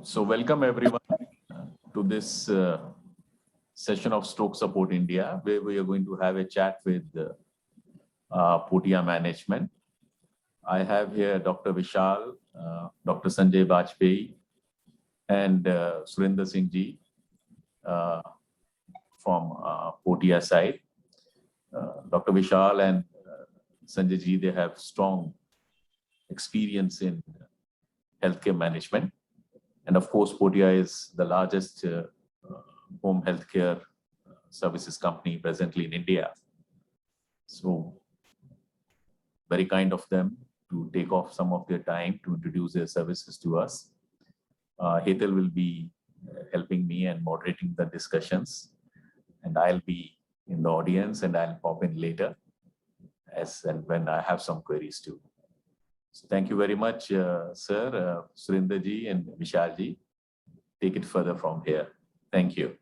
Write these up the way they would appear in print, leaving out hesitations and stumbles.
So welcome everyone to this session of Stroke Support India, where we are going to have a chat with Portea management. I have here Dr. Vishal, Dr. Sanjay Bajpai, and Surendar Singh ji from Portea side. Dr. Vishal and Sanjay ji, they have strong experience in healthcare management. And of course, Portea is the largest home healthcare services company presently in India. So very kind of them to take off some of their time to introduce their services to us. Hetal will be helping me and moderating the discussions, and I'll be in the audience and I'll pop in later as and when I have some queries too. So thank you very much, sir, Surendar ji and Vishal ji. Take it further from here. Thank you.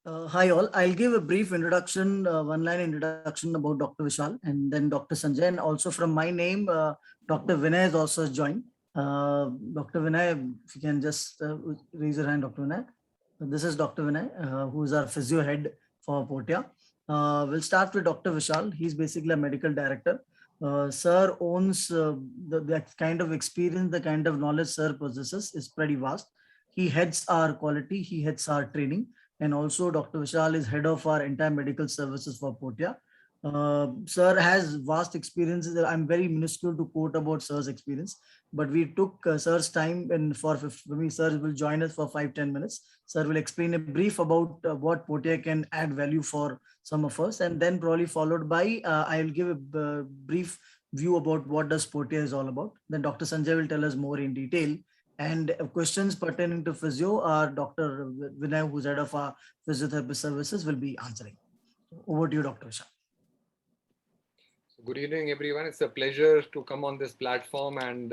Hi all, I'll give a brief introduction, one-line introduction about Dr. Vishal and then Dr. Sanjay, and also from my name, Dr. Vinay has also joined. Dr. Vinay, if you can just raise your hand, Dr. Vinay. This is Dr. Vinay, who is our physio head for Portea. We'll start with Dr. Vishal. He's basically a medical director. Sir owns the kind of experience, the kind of knowledge sir possesses is pretty vast. He heads our quality, he heads our training. And also Dr. Vishal is head of our entire medical services for Portea. Sir has vast experiences. I'm very minuscule to quote about sir's experience, but we took sir's time, and for me, sir will join us for 5-10 minutes. Sir will explain a brief about what Portea can add value for some of us, and then probably followed by I will give a brief view about what does Portea is all about. Then Dr. Sanjay will tell us more in detail. And questions pertaining to physio, our Dr. Vinay, who's head of our physiotherapy services, will be answering. Over to you, Dr. Vishal. Good evening, everyone. It's a pleasure to come on this platform and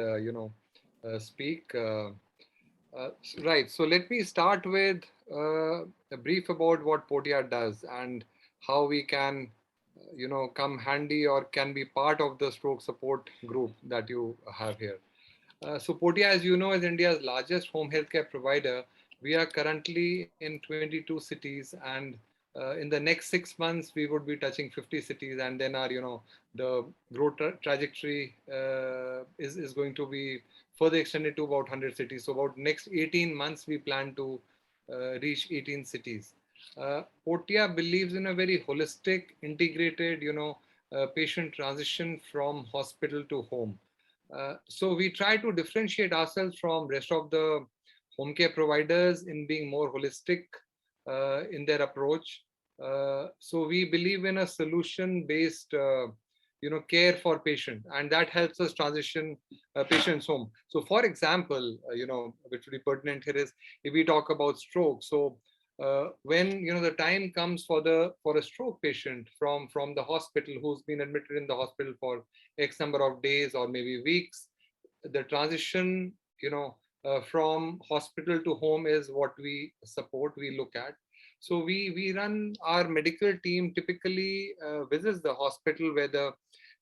speak. Right. So let me start with a brief about what Portea does and how we can, come handy or can be part of the stroke support group that you have here. So Portea, as you know, is India's largest home healthcare provider. We are currently in 22 cities, and in the next 6 months, we would be touching 50 cities, and then our, the growth trajectory is going to be further extended to about 100 cities. So about next 18 months, we plan to reach 18 cities. Portea believes in a very holistic, integrated, patient transition from hospital to home. So we try to differentiate ourselves from rest of the home care providers in being more holistic in their approach. So we believe in a solution-based, care for patient, and that helps us transition patients home. So, for example, which would be pertinent here is if we talk about stroke. So when the time comes for a stroke patient from the hospital who's been admitted in the hospital for X number of days or maybe weeks, the transition from hospital to home is what we support, we look at. So we run, our medical team typically visits the hospital where the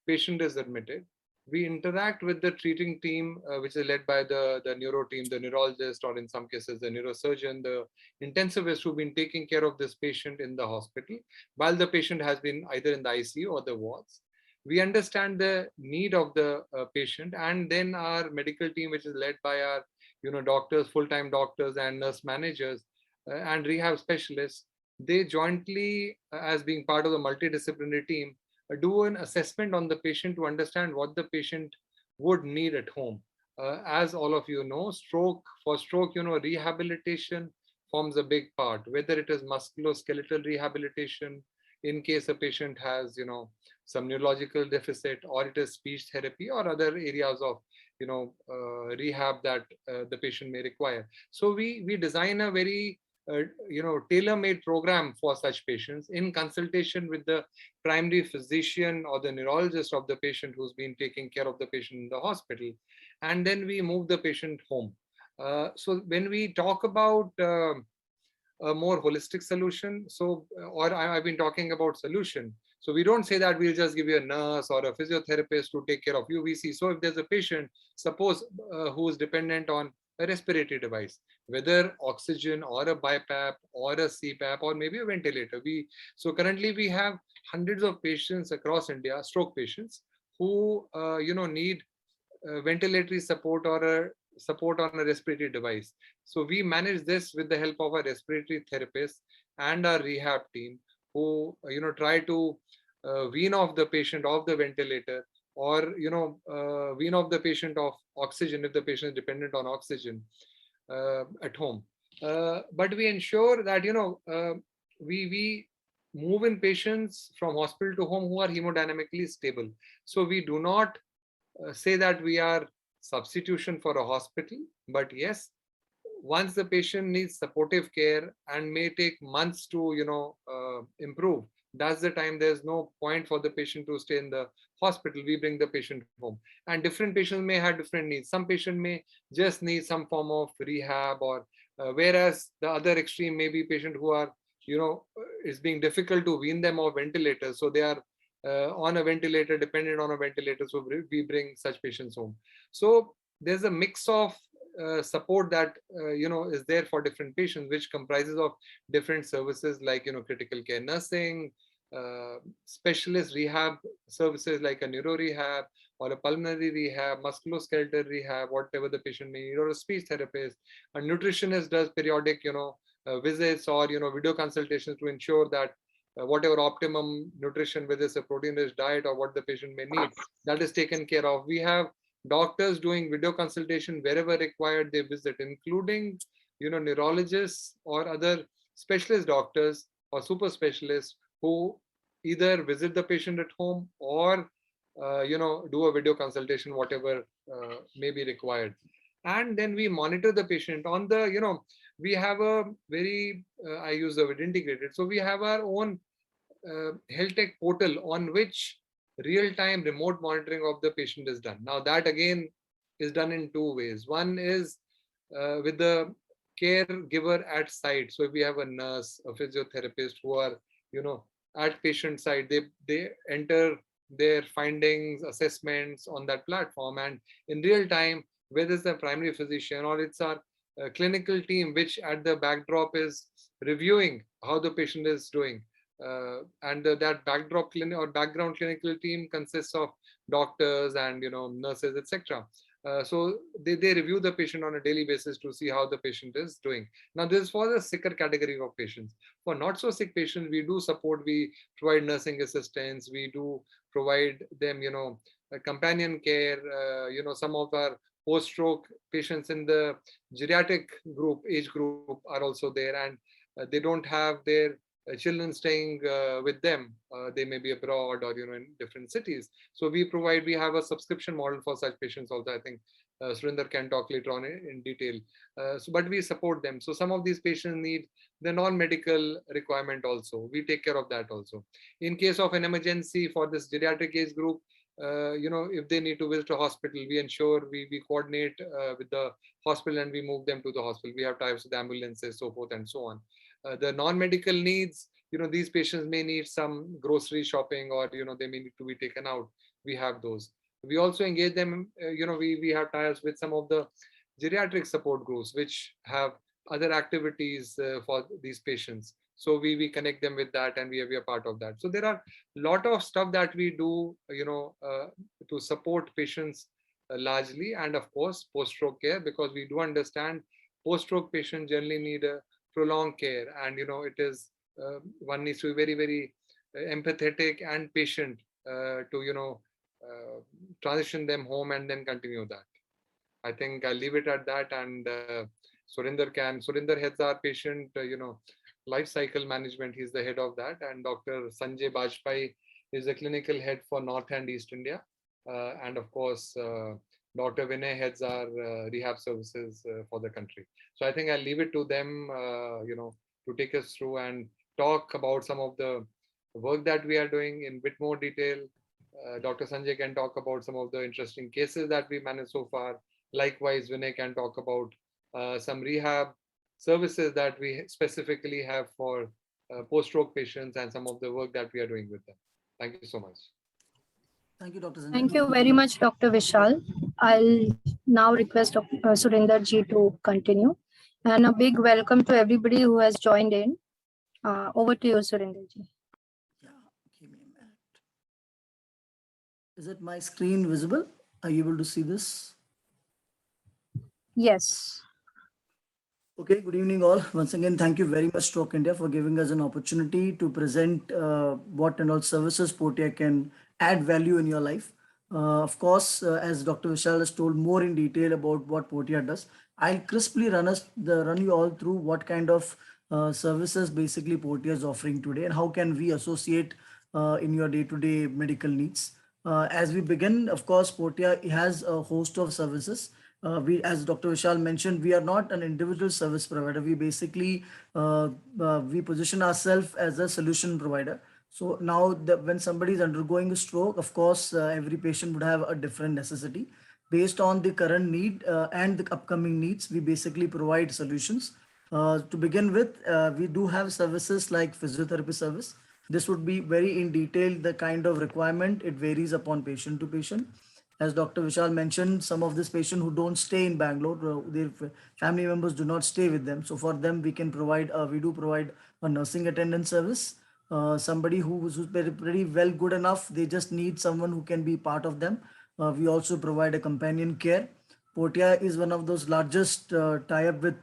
patient is admitted. We interact with the treating team, which is led by the neuro team, the neurologist, or in some cases, the neurosurgeon, the intensivist who've been taking care of this patient in the hospital, while the patient has been either in the ICU or the wards. We understand the need of the patient, and then our medical team, which is led by our doctors, full-time doctors and nurse managers and rehab specialists, they jointly, as being part of the multidisciplinary team, do an assessment on the patient to understand what the patient would need at home. As all of you know, for stroke, rehabilitation forms a big part, whether it is musculoskeletal rehabilitation, in case a patient has, some neurological deficit, or it is speech therapy or other areas of, rehab that the patient may require. So we design a very tailor-made program for such patients in consultation with the primary physician or the neurologist of the patient who's been taking care of the patient in the hospital, and then we move the patient home. So when we talk about a more holistic solution, so or I've been talking about solution. So we don't say that we'll just give you a nurse or a physiotherapist to take care of you. We see, so if there's a patient, suppose who is dependent on a respiratory device, whether oxygen or a BiPAP or a CPAP or maybe a ventilator. So currently we have hundreds of patients across India, stroke patients, who need ventilatory support or a support on a respiratory device. So we manage this with the help of a respiratory therapist and our rehab team, who try to wean off the patient off the ventilator, or wean off the patient off oxygen if the patient is dependent on oxygen at home. But we ensure that we move in patients from hospital to home who are hemodynamically stable. So we do not say that we are substitution for a hospital, but yes, once the patient needs supportive care and may take months to improve, that's the time there's no point for the patient to stay in the hospital. We bring the patient home, and different patients may have different needs. Some patient may just need some form of rehab, or whereas the other extreme may be patient who are it's being difficult to wean them off ventilators, so they are on a ventilator, dependent on a ventilator, so we bring such patients home. So there's a mix of support that is there for different patients, which comprises of different services like critical care nursing, specialist rehab services like a neuro rehab or a pulmonary rehab, musculoskeletal rehab, whatever the patient may need, or a speech therapist. A nutritionist does periodic visits or video consultations to ensure that whatever optimum nutrition, whether it's a protein-rich diet or what the patient may need, that is taken care of. We have doctors doing video consultation wherever required. They visit, including neurologists or other specialist doctors or super specialists who either visit the patient at home or do a video consultation, whatever may be required. And then we monitor the patient on the we have a very I use the word integrated, so we have our own health tech portal on which real-time remote monitoring of the patient is done. Now that again is done in two ways. One is with the caregiver at site. So if we have a nurse, a physiotherapist who are at patient side, they enter their findings, assessments on that platform, and in real time, whether it's the primary physician or it's our clinical team, which at the backdrop is reviewing how the patient is doing. And that backdrop clinic or background clinical team consists of doctors and nurses, etc. So they review the patient on a daily basis to see how the patient is doing. Now this is for the sicker category of patients. For not so sick patients, we do support, we provide nursing assistance, we do provide them companion care. Some of our post-stroke patients in the geriatric age group are also there, and they don't have their children staying with them. They may be abroad or in different cities. So we have a subscription model for such patients also. I think Surendar can talk later on in detail. But we support them. So some of these patients need the non-medical requirement also. We take care of that also. In case of an emergency for this geriatric age group, if they need to visit a hospital, we ensure we coordinate with the hospital and we move them to the hospital. We have types of ambulances, so forth and so on. The non-medical needs, these patients may need some grocery shopping, or they may need to be taken out. We have those. We also engage them. We have ties with some of the geriatric support groups which have other activities for these patients. So we connect them with that, and we are part of that. So there are a lot of stuff that we do, to support patients largely, and of course post-stroke care, because we do understand post-stroke patients generally need a prolonged care, and it is one needs to be very, very empathetic and patient to transition them home and then continue that. I think I'll leave it at that, and Surendar heads our patient life cycle management. He's the head of that, and Dr. Sanjay Bajpai is the clinical head for North and East India, and of course Dr. Vinay heads our rehab services for the country. So I think I'll leave it to them, to take us through and talk about some of the work that we are doing in a bit more detail. Dr. Sanjay can talk about some of the interesting cases that we managed so far. Likewise, Vinay can talk about some rehab services that we specifically have for post-stroke patients and some of the work that we are doing with them. Thank you so much. Thank you, Dr. Sanjay. Thank you very much, Dr. Vishal. I'll now request Surendar ji to continue. And a big welcome to everybody who has joined in. Over to you, Surendar ji. Yeah, give me a minute. Is it my screen visible? Are you able to see this? Yes. Okay, good evening all. Once again, thank you very much Stroke India for giving us an opportunity to present what and all services Portea can add value in your life. Of course, as Dr. Vishal has told more in detail about what Portea does, I'll crisply run you all through what kind of services basically Portea is offering today and how can we associate in your day-to-day medical needs. As we begin, of course, Portea has a host of services. As Dr. Vishal mentioned, we are not an individual service provider. We basically we position ourselves as a solution provider. So now when somebody is undergoing a stroke, of course, every patient would have a different necessity. Based on the current need and the upcoming needs, we basically provide solutions. To begin with, we do have services like physiotherapy service. This would be very in detail the kind of requirement. It varies upon patient to patient. As Dr. Vishal mentioned, some of these patients who don't stay in Bangalore, their family members do not stay with them. So for them, we do provide a nursing attendant service. Somebody who's pretty well good enough, they just need someone who can be part of them. We also provide a companion care. Portea is one of those largest tie-up with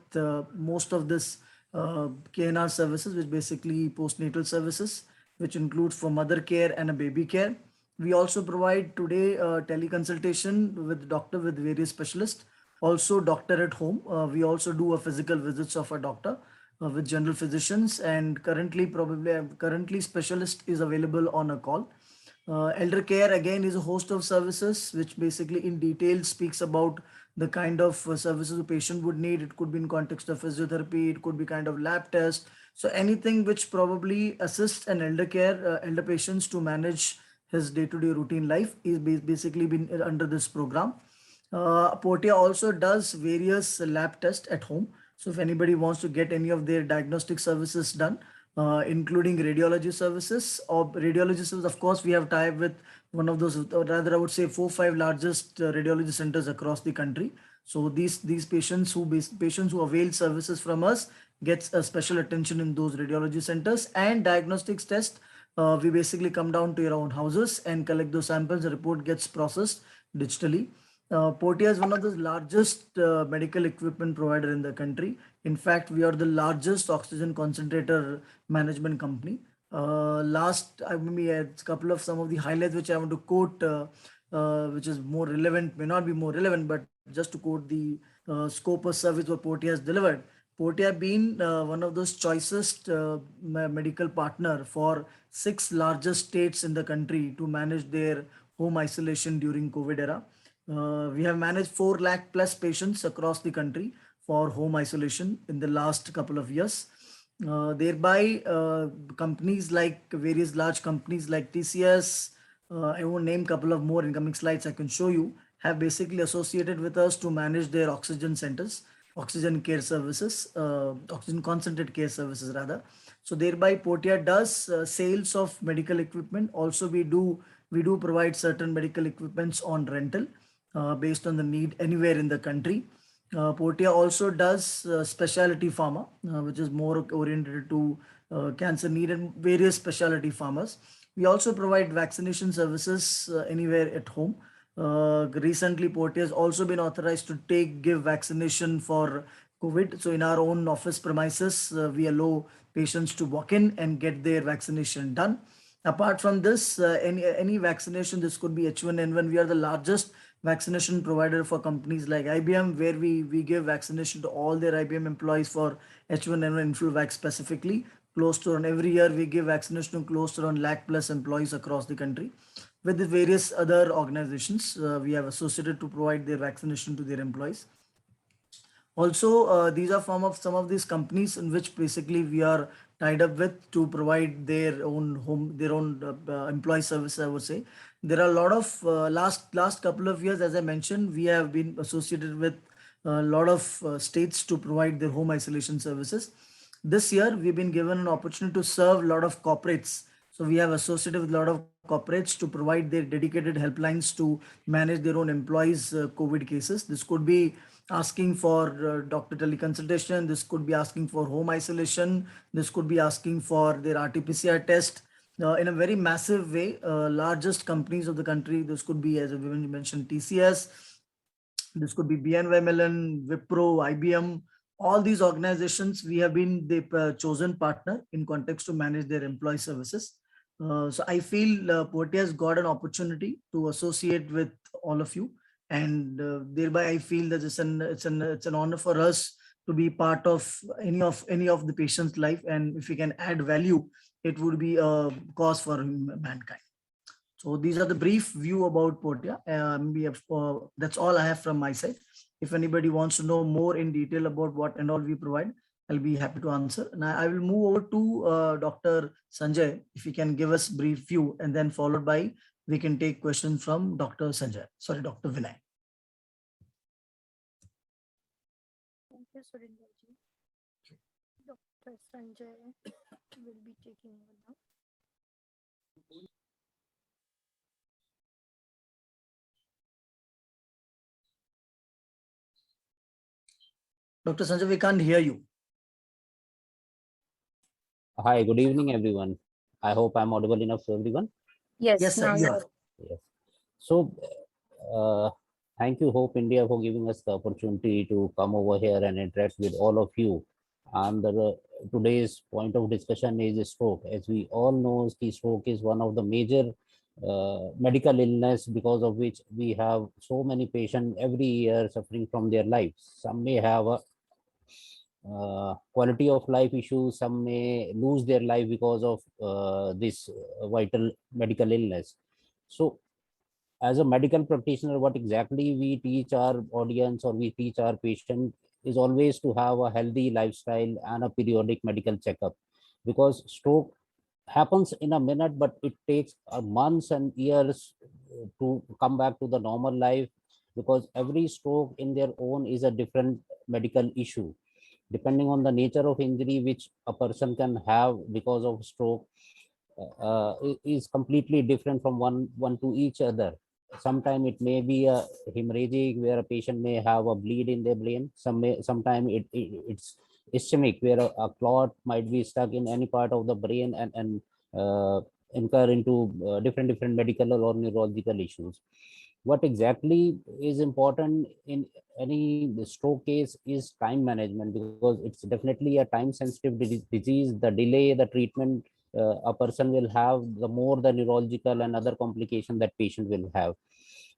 most of this KNR services, which basically postnatal services, which includes for mother care and a baby care. We also provide today teleconsultation with doctor with various specialists. Also doctor at home. We also do a physical visits of a doctor with general physicians, and currently specialist is available on a call. Elder care again is a host of services which basically in detail speaks about the kind of services a patient would need. It could be in context of physiotherapy, it could be kind of lab test. So anything which probably assists an elder patients to manage his day-to-day routine life is basically been under this program. Portea also does various lab tests at home. So if anybody wants to get any of their diagnostic services done, including radiology services or radiology services, of course, we have tied with one of those, or rather I would say 4 or 5 largest radiology centers across the country. So these patients who avail services from us gets a special attention in those radiology centers, and diagnostics test. We basically come down to your own houses and collect those samples. The report gets processed digitally. Portea is one of the largest medical equipment provider in the country. In fact, we are the largest oxygen concentrator management company. Maybe a couple of some of the highlights which I want to quote, which is more relevant, may not be more relevant, but just to quote the scope of service what Portea has delivered. Portea being one of those choicest medical partner for 6 largest states in the country to manage their home isolation during COVID era. We have managed 4 lakh plus patients across the country for home isolation in the last couple of years. Thereby, companies like various large companies like TCS, I won't name a couple of more incoming slides I can show you, have basically associated with us to manage their oxygen centers, oxygen care services, oxygen concentrate care services rather. So thereby Portea does sales of medical equipment. Also we do provide certain medical equipments on rental based on the need anywhere in the country. Portea also does specialty pharma, which is more oriented to cancer need and various specialty pharmas. We also provide vaccination services anywhere at home. Recently, Portea has also been authorized to give vaccination for COVID. So in our own office premises, we allow patients to walk in and get their vaccination done. Apart from this, any vaccination, this could be H1N1. We are the largest vaccination provider for companies like IBM, where we give vaccination to all their IBM employees for H1N1 Influvac specifically. Close to around every year, we give vaccination to close to around lakh plus employees across the country. With the various other organizations, we have associated to provide their vaccination to their employees. Also, these are some of these companies in which basically we are tied up with to provide their own employee service, I would say. There are a lot of last couple of years, as I mentioned, we have been associated with a lot of states to provide their home isolation services. This year, we've been given an opportunity to serve a lot of corporates. So we have associated with a lot of corporates to provide their dedicated helplines to manage their own employees' COVID cases. This could be asking for doctor teleconsultation. This could be asking for home isolation. This could be asking for their RT-PCR test. In a very massive way, largest companies of the country. This could be, as we mentioned, TCS. This could be BNY Mellon, Wipro, IBM. All these organizations, we have been the chosen partner in context to manage their employee services. So I feel Portea has got an opportunity to associate with all of you, and thereby I feel that it's an honor for us to be part of any of the patient's life, and if we can add value, it would be a cause for mankind. So these are the brief view about Portea. That's all I have from my side. If anybody wants to know more in detail about what and all we provide, I'll be happy to answer. And I will move over to Dr. Sanjay, if he can give us brief view, and then followed by we can take questions from Dr. Sanjay. Sorry, Dr. Vinay. Thank you, Surendar ji. Dr. Sanjay will be taking over now. Dr. Sanjay, we can't hear you. Hi, good evening, everyone. I hope I'm audible enough to everyone. Yes, Yes, sir. now You you're are. Yes. So, thank you, Hope India, for giving us the opportunity to come over here and interact with all of you. And today's point of discussion is stroke. As we all know, stroke is one of the major medical illness because of which we have so many patients every year suffering from their lives. Some may have a quality of life issues, some may lose their life because of this vital medical illness. So as a medical practitioner, what exactly we teach our audience or we teach our patient is always to have a healthy lifestyle and a periodic medical checkup, because stroke happens in a minute, but it takes months and years to come back to the normal life, because every stroke in their own is a different medical issue. Depending on the nature of injury which a person can have because of stroke, is completely different from one to each other. Sometimes it may be a hemorrhagic, where a patient may have a bleed in their brain. Sometimes it's ischemic, where a clot might be stuck in any part of the brain and incur into different medical or neurological issues. What exactly is important in any stroke case is time management, because it's definitely a time sensitive disease. The delay the treatment a person will have, the more the neurological and other complication that patient will have.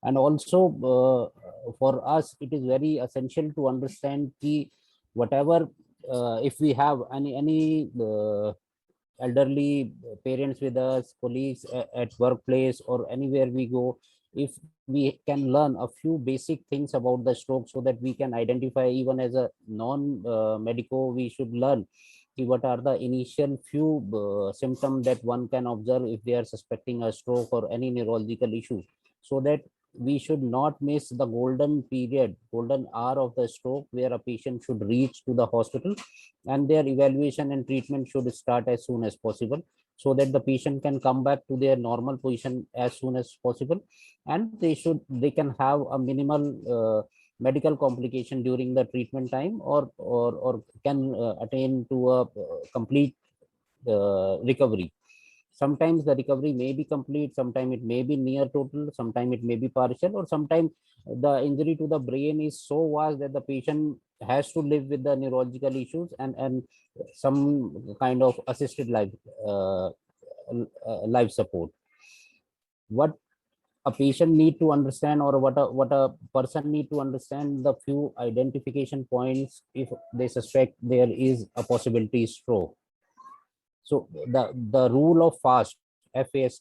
And also for us it is very essential to understand the whatever if we have any elderly parents with us, colleagues at workplace or anywhere we go, if we can learn a few basic things about the stroke, so that we can identify, even as a non medico, we should learn what are the initial few symptoms that one can observe if they are suspecting a stroke or any neurological issue, so that we should not miss the golden hour of the stroke, where a patient should reach to the hospital, and their evaluation and treatment should start as soon as possible, so that the patient can come back to their normal position as soon as possible, and they can have a minimal medical complication during the treatment time, or can attain to a complete recovery. Sometimes the recovery may be complete, sometimes it may be near total, sometimes it may be partial, or sometimes the injury to the brain is so vast that the patient has to live with the neurological issues and some kind of assisted life support. What a patient need to understand, or what a person need to understand, the few identification points if they suspect there is a possibility stroke. So the rule of FAST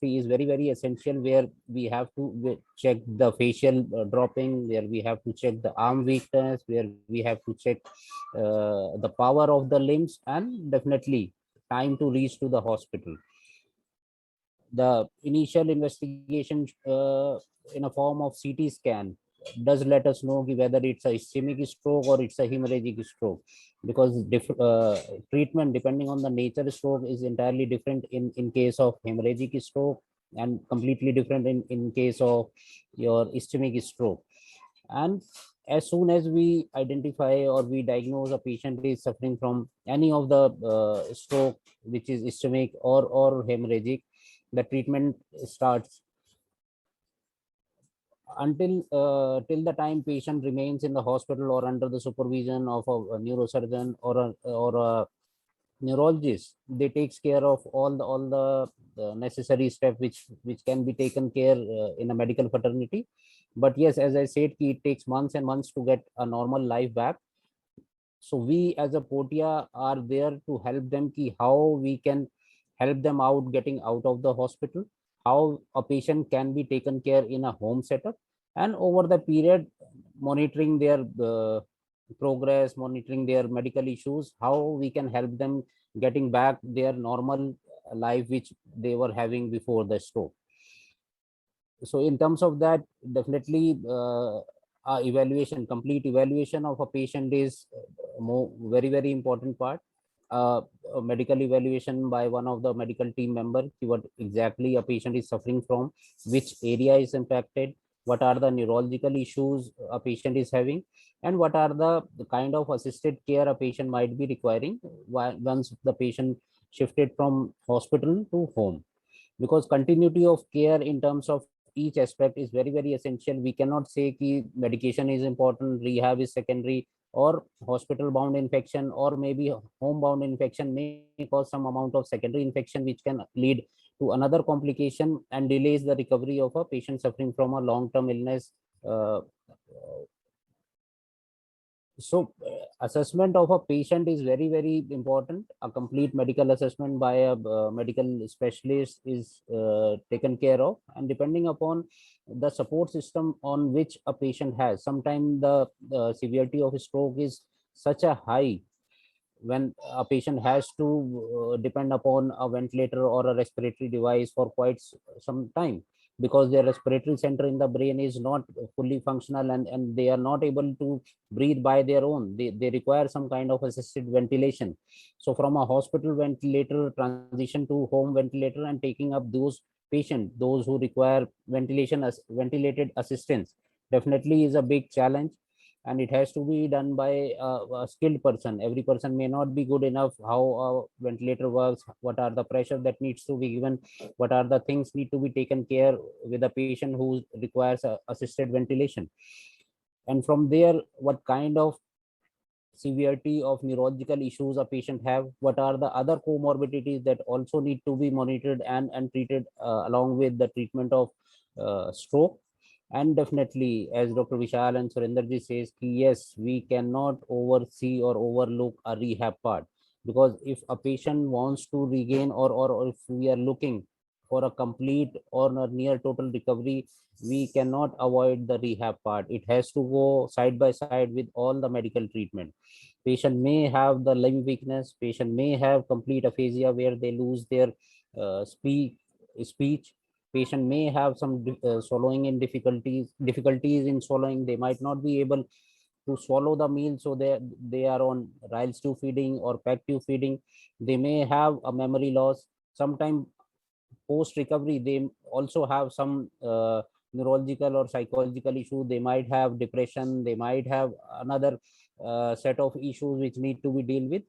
is very essential, where we have to check the facial dropping, where we have to check the arm weakness, where we have to check the power of the limbs, and definitely time to reach to the hospital. The initial investigation in a form of CT scan does let us know whether it's a ischemic stroke or it's a hemorrhagic stroke, because treatment depending on the nature of stroke is entirely different in case of hemorrhagic stroke, and completely different in case of your ischemic stroke. And as soon as we identify or we diagnose a patient is suffering from any of the stroke, which is ischemic or hemorrhagic, the treatment starts until till the time patient remains in the hospital or under the supervision of a neurosurgeon or a neurologist. They takes care of all the necessary steps which can be taken care in a medical fraternity. But yes, as I said, it takes months and months to get a normal life back. So we as a Portea are there to help them how we can help them out getting out of the hospital, how a patient can be taken care in a home setup, and over the period monitoring their progress, monitoring their medical issues, how we can help them getting back their normal life which they were having before the stroke. So in terms of that, definitely complete evaluation of a patient is very important part. A medical evaluation by one of the medical team member, what exactly a patient is suffering from, which area is impacted, what are the neurological issues a patient is having, and what are the kind of assisted care a patient might be requiring once the patient shifted from hospital to home. Because continuity of care in terms of each aspect is very essential. We cannot say ki medication is important, rehab is secondary, or hospital bound infection or maybe home bound infection may cause some amount of secondary infection which can lead to another complication and delays the recovery of a patient suffering from a long term illness. So assessment of a patient is very important. A complete medical assessment by a medical specialist is taken care of, and depending upon the support system on which a patient has, sometimes the severity of stroke is such a high when a patient has to depend upon a ventilator or a respiratory device for quite some time, because their respiratory center in the brain is not fully functional, and they are not able to breathe by their own. They require some kind of assisted ventilation. So from a hospital ventilator transition to home ventilator and taking up those patients, those who require ventilation as ventilated assistance, definitely is a big challenge, and it has to be done by a skilled person. Every person may not be good enough how a ventilator works, what are the pressure that needs to be given, what are the things need to be taken care with a patient who requires assisted ventilation. And from there, what kind of severity of neurological issues a patient have, what are the other comorbidities that also need to be monitored and treated along with the treatment of stroke. And definitely, as Dr. Vishal and Surendar ji says, yes, we cannot oversee or overlook a rehab part, because if a patient wants to regain or if we are looking for a complete or a near total recovery, we cannot avoid the rehab part. It has to go side by side with all the medical treatment. Patient may have the limb weakness, patient may have complete aphasia where they lose their speech. Patient may have some swallowing in difficulties in swallowing. They might not be able to swallow the meal, so they are on Ryle's tube feeding or pack tube feeding. They may have a memory loss. Sometimes post recovery they also have some neurological or psychological issue. They might have depression, they might have another set of issues which need to be dealt with.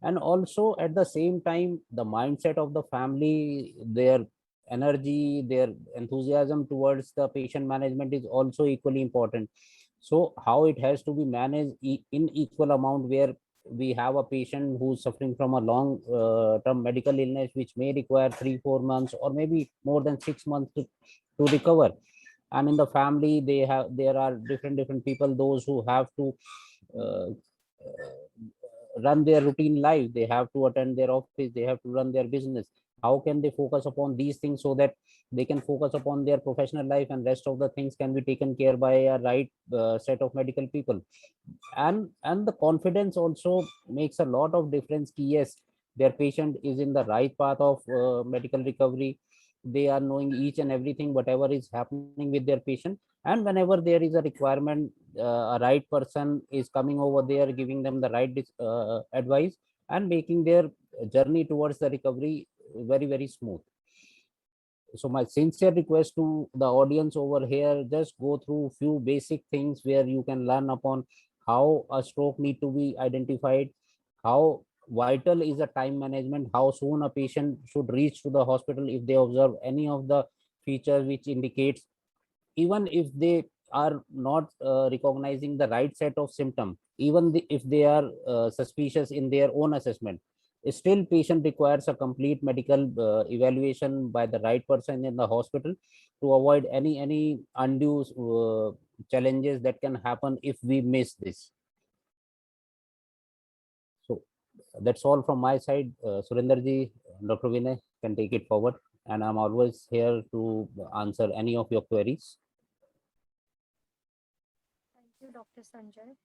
And also at the same time, the mindset of the family, their energy, their enthusiasm towards the patient management is also equally important. So how it has to be managed in equal amount, where we have a patient who's suffering from a long term medical illness which may require 3-4 months or maybe more than 6 months to recover. And in the family there are different people, those who have to uh, run their routine life. They have to attend their office, they have to run their business. How can they focus upon these things so that they can focus upon their professional life, and rest of the things can be taken care by a right set of medical people. And the confidence also makes a lot of difference. Yes, their patient is in the right path of medical recovery. They are knowing each and everything whatever is happening with their patient, And whenever there is a requirement, a right person is coming over there, giving them the right advice and making their journey towards the recovery very, very smooth. So my sincere request to the audience over here, just go through few basic things where you can learn upon how a stroke need to be identified, how vital is the time management, how soon a patient should reach to the hospital if they observe any of the features which indicates, even if they are not recognizing the right set of symptom, even if they are suspicious in their own assessment, still patient requires a complete medical evaluation by the right person in the hospital to avoid any undue challenges that can happen if we miss this. So that's all from my side. Surendar ji, Dr. Vinay can take it forward, and I'm always here to answer any of your queries. Thank you, Dr. Sanjay.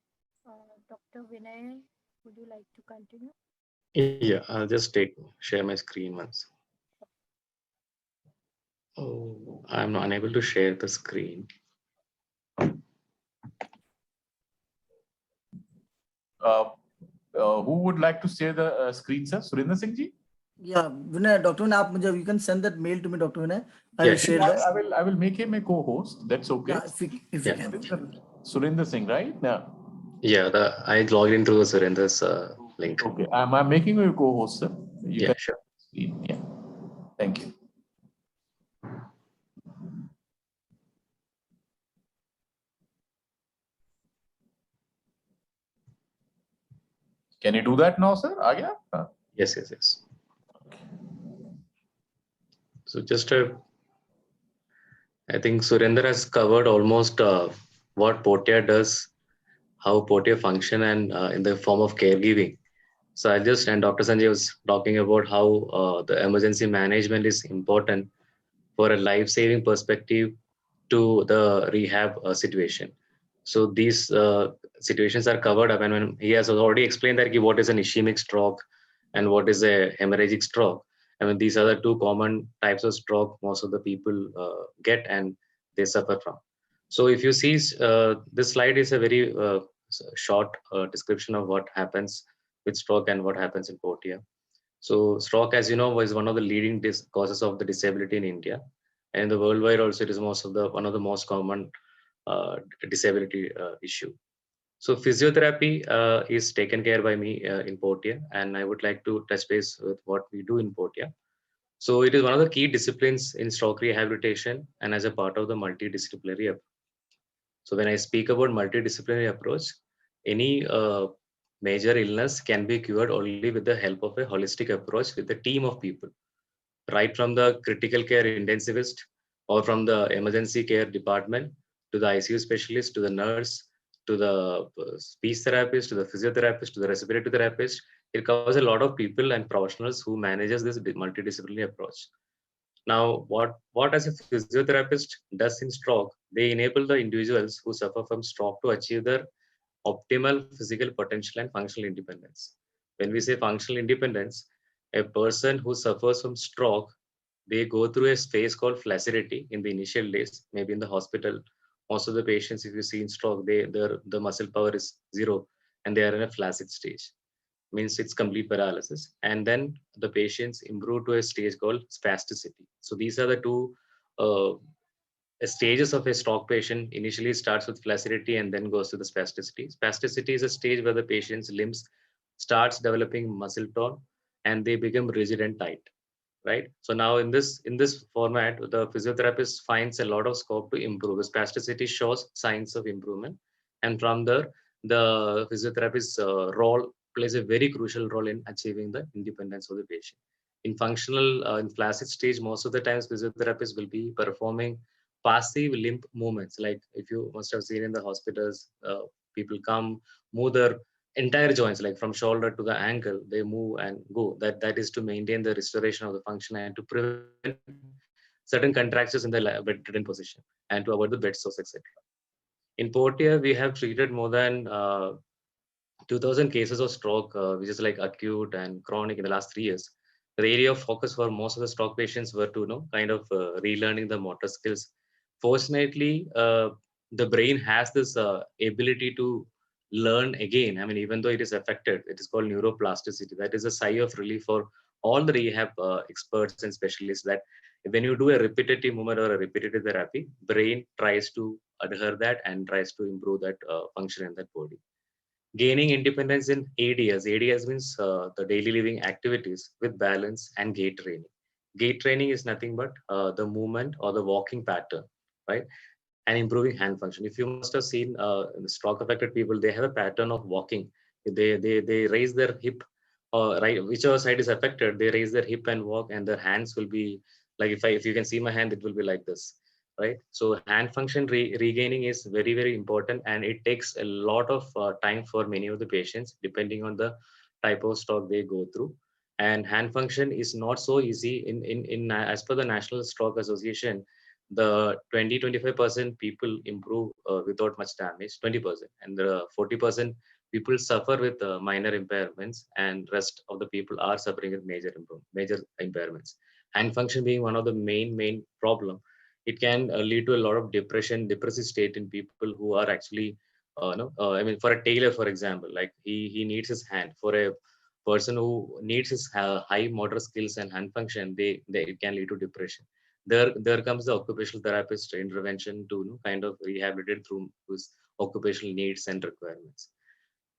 Dr. Vinay, would you like to continue? Yeah, I'll just share my screen once. Oh, I'm unable to share the screen. Who would like to share the screen, sir? Surendar Singh ji? Yeah, Vinay, Dr. Vinay, you can send that mail to me, Dr. Vinay. I Yeah, will share I, that. I will make him a co-host. That's okay. Yeah, if you Yeah. can. Surendar Singh, right? Yeah. Yeah, I logged in through the Surendar's link. Okay. I'm making you a co-host, sir. You Yeah, can. sure. Yeah. Thank you. Can you do that now, sir? Yes. So I think Surendar has covered almost what Portea does, how Portea function, and in the form of caregiving. So and Dr. Sanjay was talking about how the emergency management is important for a life-saving perspective to the rehab situation. So these situations are covered up, and when he has already explained that what is an ischemic stroke and what is a hemorrhagic stroke. I mean, these are the two common types of stroke most of the people get and they suffer from. So if you see, this slide is a very short description of what happens with stroke and what happens in Portea. So stroke, as you know, was one of the leading causes of the disability in India, and in the worldwide also it is one of the most common disability issue. So physiotherapy is taken care by me in Portea, and I would like to touch base with what we do in Portea. So it is one of the key disciplines in stroke rehabilitation and as a part of the multidisciplinary approach. So when I speak about multidisciplinary approach, any major illness can be cured only with the help of a holistic approach with a team of people, right from the critical care intensivist or from the emergency care department to the ICU specialist to the nurse to the speech therapist to the physiotherapist to the respiratory therapist. It covers a lot of people and professionals who manages this multidisciplinary approach. Now, what as a physiotherapist does in stroke, they enable the individuals who suffer from stroke to achieve their optimal physical potential and functional independence. When we say functional independence, a person who suffers from stroke, they go through a phase called flaccidity in the initial days, maybe in the hospital. Most of the patients, if you see in stroke, the muscle power is zero and they are in a flaccid stage, means it's complete paralysis. And then the patients improve to a stage called spasticity. So these are the two uh, stages of a stroke patient. Initially starts with flaccidity and then goes to the spasticity. Spasticity is a stage where the patient's limbs starts developing muscle tone and they become rigid and tight, right? So now in this format, the physiotherapist finds a lot of scope to improve. The spasticity shows signs of improvement, and from there, the physiotherapist's role plays a very crucial role in achieving the independence of the patient. In functional, in flaccid stage, most of the times physiotherapists will be performing passive limb movements. Like if you must have seen in the hospitals, people come, move their entire joints, like from shoulder to the ankle, they move and go. That is to maintain the restoration of the function and to prevent certain contractions in the bedridden position and to avoid the bed sores, etc. In Portea, we have treated more than 2,000 cases of stroke, which is like acute and chronic in the last 3 years. The area of focus for most of the stroke patients were to kind of relearning the motor skills. Fortunately, the brain has this ability to learn again. I mean, even though it is affected, it is called neuroplasticity. That is a sigh of relief for all the rehab experts and specialists, that when you do a repetitive movement or a repetitive therapy, brain tries to adhere that and tries to improve that function in that body. Gaining independence in ADS. ADS means the daily living activities with balance and gait training. Gait training is nothing but the movement or the walking pattern, right? And improving hand function. If you must have seen the stroke affected people, they have a pattern of walking. They raise their hip, right, whichever side is affected, they raise their hip and walk, and their hands will be like, if you can see my hand, it will be like this, right? So hand function regaining is very, very important, and it takes a lot of time for many of the patients, depending on the type of stroke they go through. And hand function is not so easy in as per the National Stroke Association. The 20-25% people improve without much damage, 20%, and the 40% people suffer with minor impairments, and rest of the people are suffering with major impairments. Hand function being one of the main problem, it can lead to a lot of depressive state in people who are actually no, I mean, for a tailor, for example, like he needs his hand. For a person who needs his high motor skills and hand function, they it can lead to depression. There comes the occupational therapist intervention to, you know, kind of rehabilitate through his occupational needs and requirements.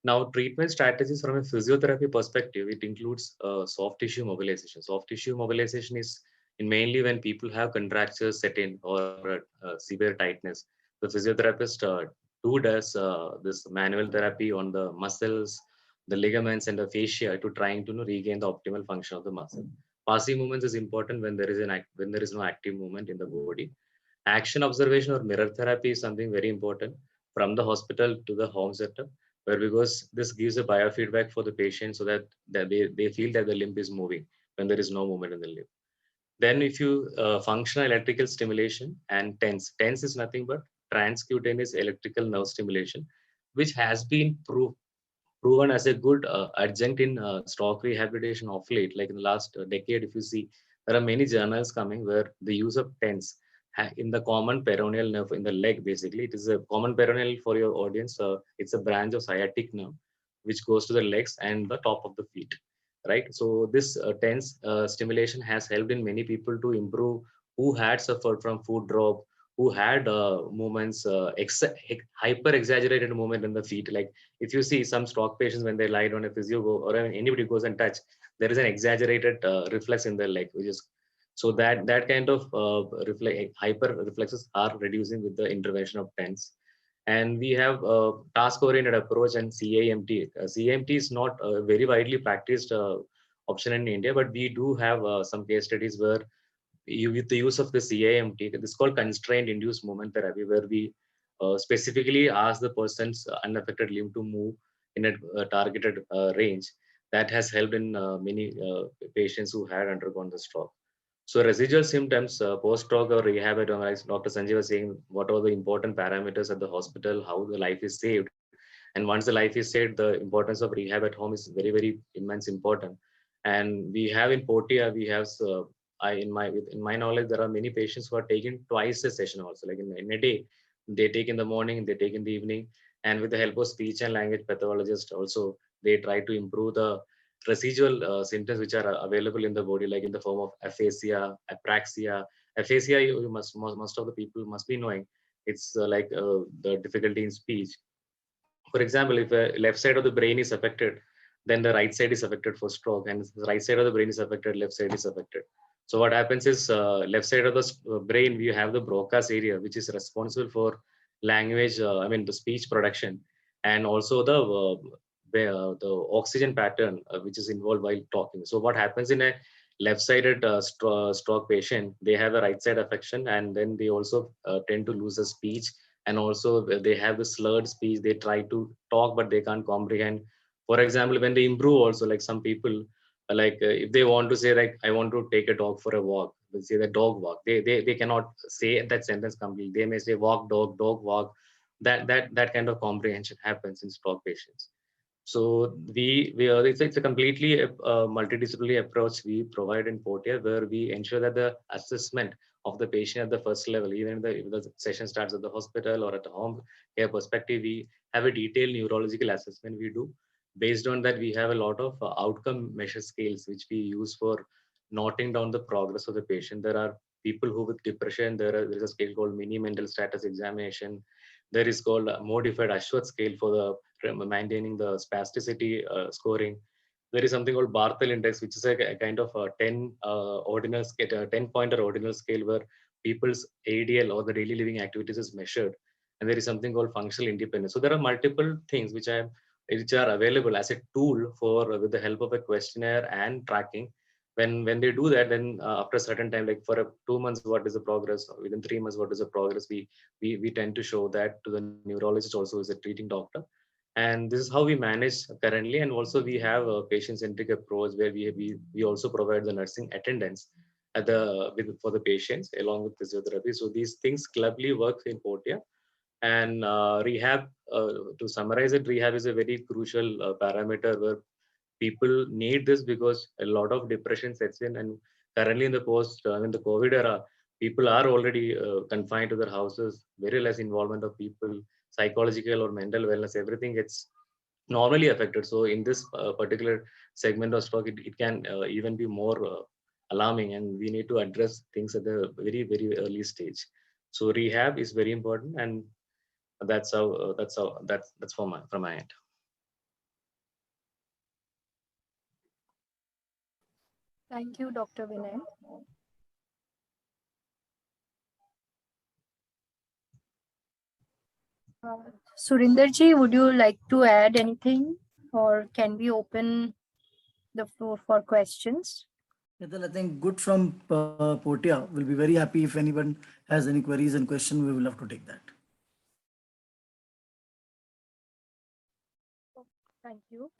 Now, treatment strategies from a physiotherapy perspective, it includes soft tissue mobilization. Soft tissue mobilization is in mainly when people have contractures set in or severe tightness. The physiotherapist does this manual therapy on the muscles, the ligaments, and the fascia to trying to, you know, regain the optimal function of the muscle. Passive movements is important when when there is no active movement in the body. Action observation or mirror therapy is something very important from the hospital to the home setup, where because this gives a biofeedback for the patient so that they feel that the limb is moving when there is no movement in the limb. Then if you functional electrical stimulation and TENS. TENS is nothing but transcutaneous electrical nerve stimulation, which has been proven as a good adjunct in stroke rehabilitation of late. Like in the last decade, if you see, there are many journals coming where the use of TENS in the common peroneal nerve in the leg, basically. It is a common peroneal for your audience. It's a branch of sciatic nerve, which goes to the legs and the top of the feet, right? So this TENS stimulation has helped in many people to improve who had suffered from foot drop, who had movements, hyper exaggerated movement in the feet. Like if you see some stroke patients, when they lie on a physio or anybody goes and touch, there is an exaggerated reflex in their leg, which is so that kind of hyper reflexes are reducing with the intervention of TENS. And we have task-oriented approach and CAMT. CAMT is not a very widely practiced option in India, but we do have some case studies where with the use of the CAMT, this is called constrained induced movement therapy, where we specifically ask the person's unaffected limb to move in a targeted range. That has helped in many patients who had undergone the stroke. So residual symptoms, post-stroke or rehab, as Dr. Sanjay was saying, what are the important parameters at the hospital, how the life is saved. And once the life is saved, the importance of rehab at home is very, very immense important. And we have in Portea, we have, in my knowledge, there are many patients who are taking twice a session also, like in a day. They take in the morning, they take in the evening. And with the help of speech and language pathologist also, they try to improve the residual symptoms which are available in the body, like in the form of aphasia, apraxia. Aphasia, you most of the people must be knowing. It's like the difficulty in speech. For example, if a left side of the brain is affected, then the right side is affected for stroke, and the right side of the brain is affected, left side is affected. So what happens is left side of the brain, we have the Broca's area, which is responsible for language, I mean the speech production, and also the oxygen pattern which is involved while talking. So what happens in a left-sided stroke patient, they have a right-side affection, and then they also tend to lose the speech, and also they have the slurred speech. They try to talk, but they can't comprehend. For example, when they improve also, like some people, like if they want to say like, I want to take a dog for a walk, they say the dog walk. They cannot say that sentence completely. They may say walk, dog, dog, walk. That kind of comprehension happens in stroke patients. So it's a completely multidisciplinary approach we provide in Portea, where we ensure that the assessment of the patient at the first level. Even if the session starts at the hospital or at a home care perspective, we have a detailed neurological assessment we do. Based on that, we have a lot of outcome measure scales which we use for noting down the progress of the patient. There are people who with depression, there is a scale called mini mental status examination. There is called a modified Ashwath scale for the maintaining the spasticity scoring. There is something called Barthel index, which is a kind of a 10 ordinal scale, 10-pointer ordinal scale where people's ADL or the daily living activities is measured. And there is something called functional independence. So there are multiple things which are available as a tool for with the help of a questionnaire and tracking. When they do that, then after a certain time, like for 2 months, what is the progress? Within 3 months, what is the progress? We tend to show that to the neurologist also as a treating doctor. And this is how we manage currently. And also we have a patient-centric approach where we also provide the nursing attendance at for the patients along with physiotherapy. So these things clubly work in Portea. And rehab, to summarize it, rehab is a very crucial parameter where people need this because a lot of depression sets in. And currently in the in the COVID era, people are already confined to their houses, very less involvement of people, psychological or mental wellness, everything gets normally affected. So in this particular segment of stock, it can even be more alarming, and we need to address things at the very, very early stage. So rehab is very important, and that's from my end. Thank you, Dr. Vinay. Surindarji, would you like to add anything, or can we open the floor for questions? I think good from Portea. We'll be very happy if anyone has any queries and questions. We will love to take that. Thank you.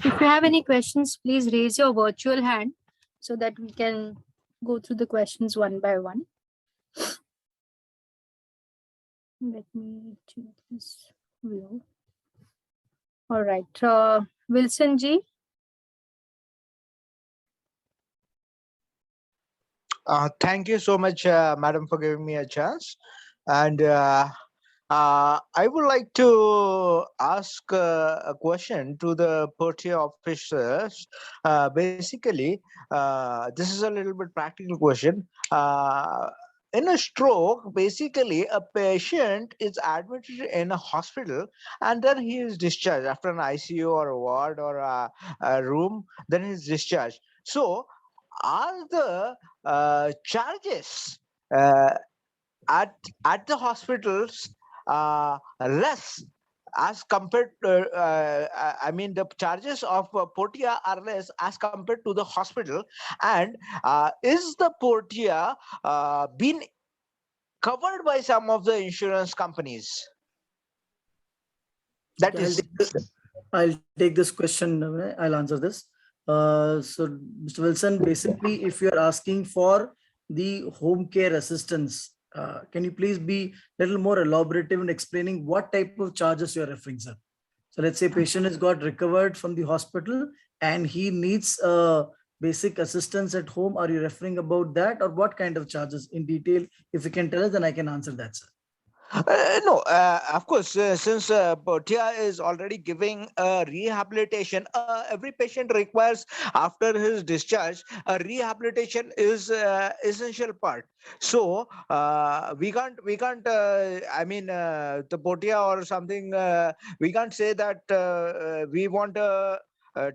If you have any questions, please raise your virtual hand so that we can go through the questions one by one. Let me change this view. All right. Wilson ji. Thank you so much, madam, for giving me a chance. And I would like to ask a question to the Portea officers. Basically, this is a little bit practical question. In a stroke, basically, a patient is admitted in a hospital and then he is discharged after an ICU or a ward or a room, then he is discharged. So, are the charges at the hospitals less as compared I mean the charges of Portea are less as compared to the hospital, and is the Portea been covered by some of the insurance companies? That Okay, is I'll take this question. I'll answer this. So, Mr. Wilson, basically, if you're asking for the home care assistance, can you please be a little more elaborative in explaining what type of charges you're referring, sir? So let's say patient has got recovered from the hospital and he needs basic assistance at home. Are you referring about that, or what kind of charges in detail? If you can tell us, then I can answer that, sir. No, of course, since Portea is already giving rehabilitation, every patient requires after his discharge, a rehabilitation is essential part. So we can't, I mean, the Portea or something, we can't say that we want a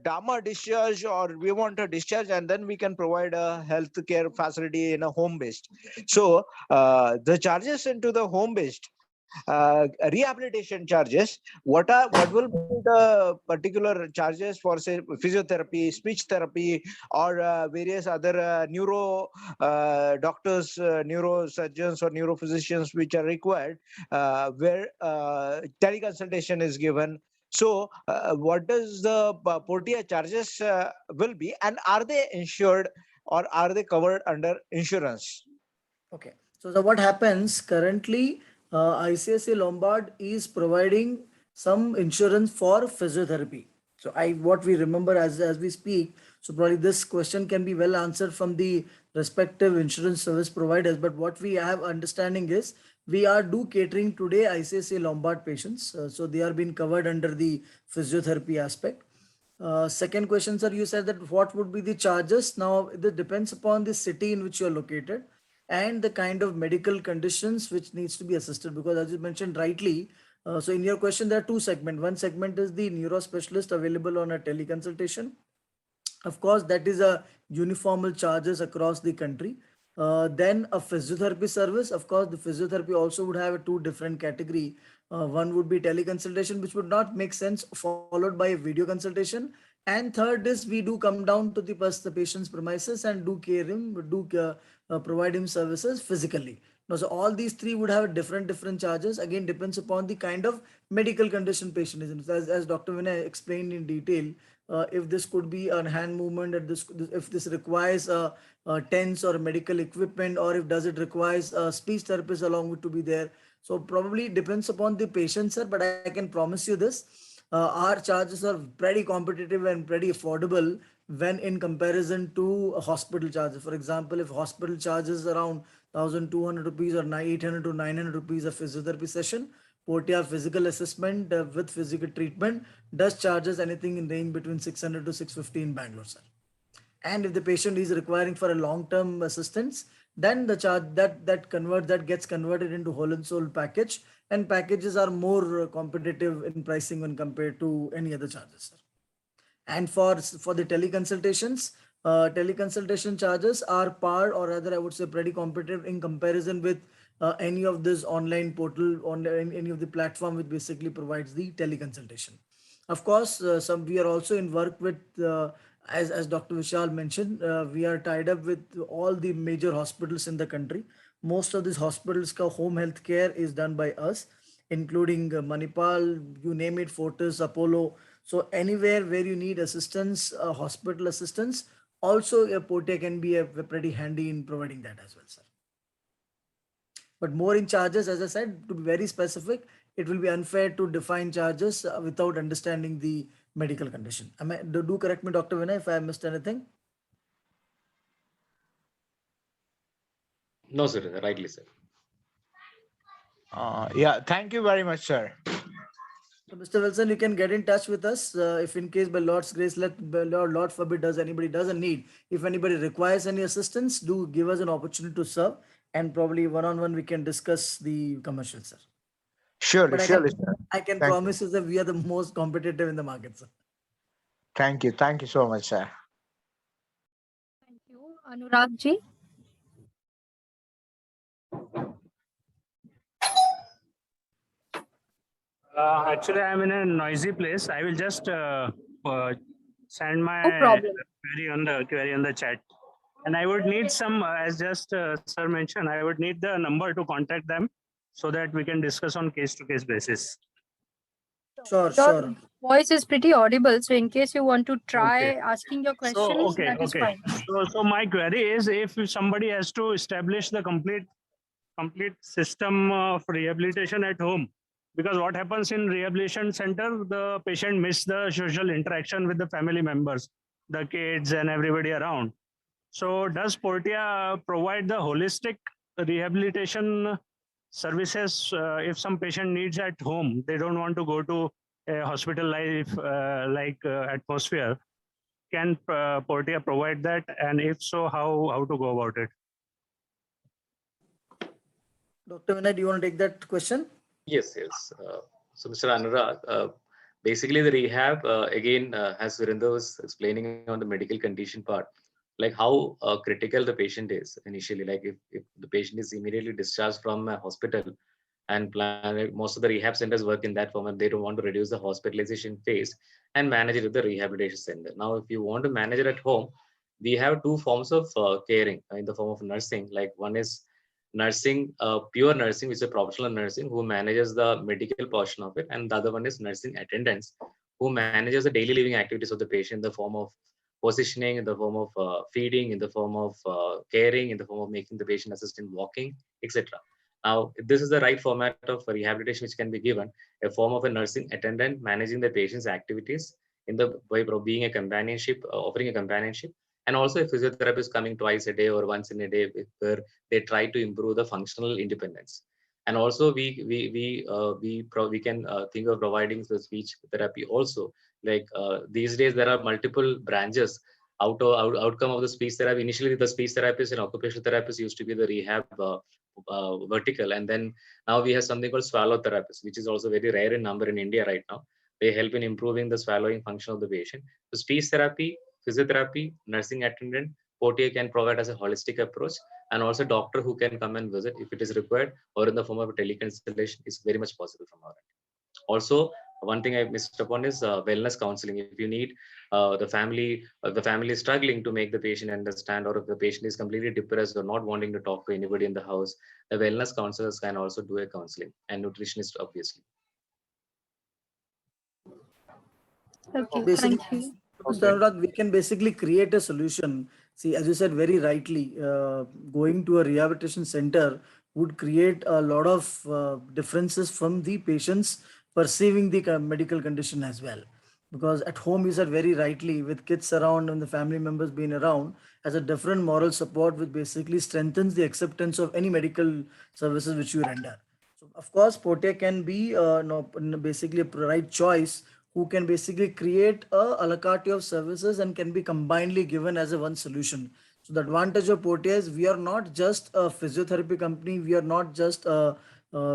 Dharma discharge or we want a discharge and then we can provide a health care facility in a home based. So the charges into the home based rehabilitation charges, what will be the particular charges for say physiotherapy, speech therapy, or various other neuro doctors, neurosurgeons or neurophysicians which are required, where teleconsultation is given. So what does the Portea charges will be, and are they insured or are they covered under insurance? Okay. So what happens currently, ICICI Lombard is providing some insurance for physiotherapy. So what we remember as we speak, so probably this question can be well answered from the respective insurance service providers. But what we have understanding is we are catering today ICSA Lombard patients. So they are being covered under the physiotherapy aspect. Second question, sir, you said that what would be the charges? Now, it depends upon the city in which you are located and the kind of medical conditions which needs to be assisted. Because as you mentioned rightly, so in your question, there are two segments. One segment is the neuro specialist available on a teleconsultation. Of course, that is a uniform charges across the country. Then a physiotherapy service. Of course, the physiotherapy also would have a two different category. One would be teleconsultation, which would not make sense, followed by a video consultation. And third is we do come down to the patient's premises and do care him, provide him services physically. Now, so all these three would have different charges. Again, depends upon the kind of medical condition patient is in. As Dr. Vinay explained in detail, if this could be a hand movement, if this requires a TENS or medical equipment, or if does it requires a speech therapist along with to be there. So probably depends upon the patient, sir. But I can promise you this: our charges are pretty competitive and pretty affordable when in comparison to a hospital charges. For example, if hospital charges around 1,200 rupees or 800 to 900 rupees a physiotherapy session, Portea physical assessment with physical treatment does charges anything in range between 600 to 650 in Bangalore, sir. And if the patient is requiring for a long-term assistance, then the charge that gets converted into whole and soul package, and packages are more competitive in pricing when compared to any other charges, sir. And for the teleconsultations, teleconsultation charges are par, or rather I would say pretty competitive in comparison with any of this online portal on any of the platform which basically provides the teleconsultation. Of course, we are also in work with as Dr. Vishal mentioned, we are tied up with all the major hospitals in the country. Most of these hospitals ka home health care is done by us, including Manipal, you name it, Fortis, Apollo. So anywhere where you need assistance, hospital assistance, also a Portea can be a pretty handy in providing that as well, sir. But more in charges, as I said, to be very specific, it will be unfair to define charges without understanding the medical condition. Do correct me, Dr. Vinay, if I missed anything. No, sir, rightly, sir. Yeah, thank you very much, sir. So, Mr. Wilson, you can get in touch with us if in case by Lord's grace, Lord forbid, does anybody doesn't need, if anybody requires any assistance, do give us an opportunity to serve, and probably one-on-one we can discuss the commercials, sir. Surely, But surely, sir. I can Thank promise you that we are the most competitive in the market, sir. Thank you. Thank you so much, sir. Thank you. Anurag ji. Actually, I'm in a noisy place. I will just send my No problem. query on the chat. And I would need some, as just sir mentioned, I would need the number to contact them so that we can discuss on case-to-case basis. Sure, Your sure. voice is pretty audible. So in case you want to try asking your questions, So, okay, that is okay. fine. So my query is, if somebody has to establish the complete system of rehabilitation at home, because what happens in rehabilitation center, the patient miss the social interaction with the family members, the kids and everybody around. So does Portea provide the holistic rehabilitation services if some patient needs at home? They don't want to go to a hospital life atmosphere. Can Portea provide that? And if so, how to go about it? Dr. Vinay, do you want to take that question? Yes, yes. So, Mr. Anurag, basically the rehab, again, as Surendar was explaining on the medical condition part, like how critical the patient is initially. Like if the patient is immediately discharged from a hospital, and most of the rehab centers work in that format, they don't want to reduce the hospitalization phase and manage it at the rehabilitation center. Now, if you want to manage it at home, we have two forms of caring in the form of nursing. Like one is nursing, pure nursing, which is a professional nursing who manages the medical portion of it, and the other one is nursing attendants who manages the daily living activities of the patient in the form of positioning, in the form of feeding, in the form of caring, in the form of making the patient assistant walking, etc. Now, this is the right format of rehabilitation which can be given, a form of a nursing attendant managing the patient's activities in the way of being a companionship, offering a companionship. And also a physiotherapist coming twice a day or once in a day, where they try to improve the functional independence. And also we can think of providing the speech therapy also. Like these days there are multiple branches outcome of the speech therapy. Initially, the speech therapist and occupational therapist used to be the rehab vertical, and then now we have something called swallow therapist, which is also very rare in number in India right now. They help in improving the swallowing function of the patient. So speech therapy, physiotherapy, nursing attendant, Portea can provide as a holistic approach, and also doctor who can come and visit if it is required, or in the form of a teleconsultation is very much possible from our end. Also, one thing I missed upon is wellness counseling. If you need the family is struggling to make the patient understand, or if the patient is completely depressed or not wanting to talk to anybody in the house, the wellness counselors can also do a counseling, and nutritionist obviously. Okay, Basically, thank you. Mr. Anurag, we can basically create a solution. See, as you said very rightly, going to a rehabilitation center would create a lot of differences from the patients perceiving the medical condition as well. Because at home, you said very rightly, with kids around and the family members being around, as a different moral support, which basically strengthens the acceptance of any medical services which you render. So, of course, Portea can be no, basically a right choice who can basically create a la carte of services and can be combinedly given as a one solution. So the advantage of Portea is we are not just a physiotherapy company, we are not just a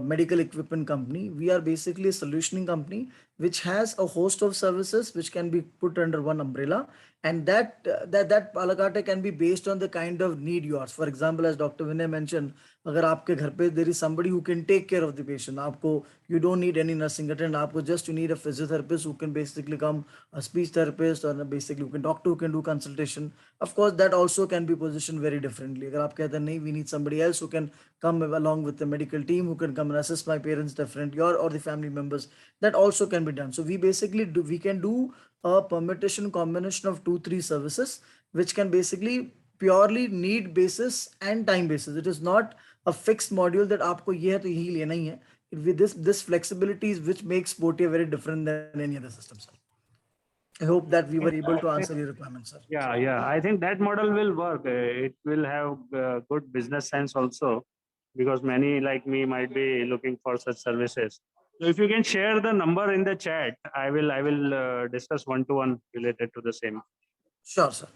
medical equipment company. We are basically a solutioning company which has a host of services which can be put under one umbrella, and that a la carte can be based on the kind of need yours. For example, as Dr. Vinay mentioned, अगर आपके घर पे there is somebody who can take care of the patient, आपको you don't need any nursing attendant, आपको just you need a physiotherapist who can basically come, a speech therapist, or basically who can doctor who can do consultation. Of course, that also can be positioned very differently. अगर आप कहते हैं नहीं, we need somebody else who can come along with the medical team, who can come and assist my parents differently, or the family members, that also can be done. So we basically we can do a permutation combination of 2-3 services which can basically purely need basis and time basis. It is not a fixed module that आपको ये है तो यही लेना ही है. With this flexibility is which makes Portea very different than any other system, sir. I hope that we were able to answer your requirements, sir. Yeah. I think that model will work. It will have good business sense also, because many like me might be looking for such services. So if you can share the number in the chat, I will discuss one-to-one related to the same. Sure, sir.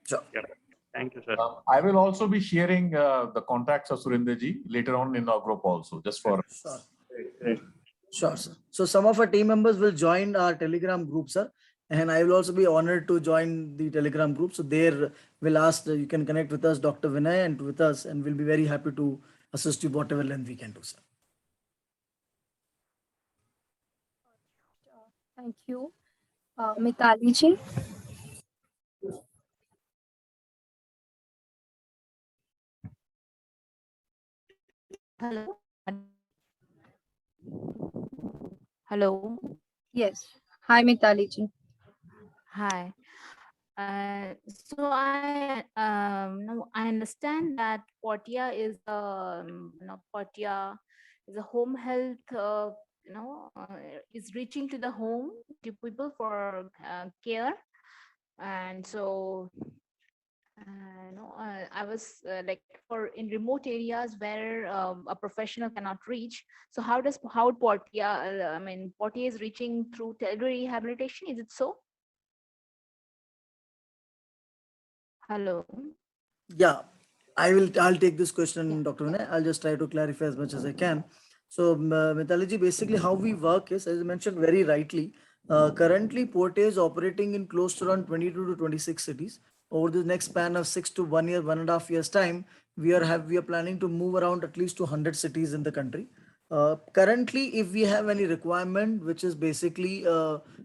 Sure. Yeah. Thank you, sir. I will also be sharing the contacts of Surendar ji later on in our group also, just for. Sure. Great. Sure, sir. So some of our team members will join our Telegram group, sir. And I will also be honored to join the Telegram group. So there we'll ask, you can connect with us, Dr. Vinay, and with us, and we'll be very happy to assist you whatever length we can do, sir. Thank you. Mitali ji. Hello. Hello. Yes. Hi, Mitali ji. Hi. So I understand that Portea is Portea is a home health is reaching to the home to people for care, and so I was like for in remote areas where a professional cannot reach. So how Portea? Portea is reaching through rehabilitation. Is it so? Hello. Yeah, I'll take this question, Dr. Vinay. I'll just try to clarify as much as I can. So, Mitali ji, basically how we work is, as I mentioned very rightly, currently Portea is operating in close to around 22 to 26 cities. Over the next span of 6 to 1 year, 1.5 years time, we are planning to move around at least to 100 cities in the country. Currently, if we have any requirement, which is basically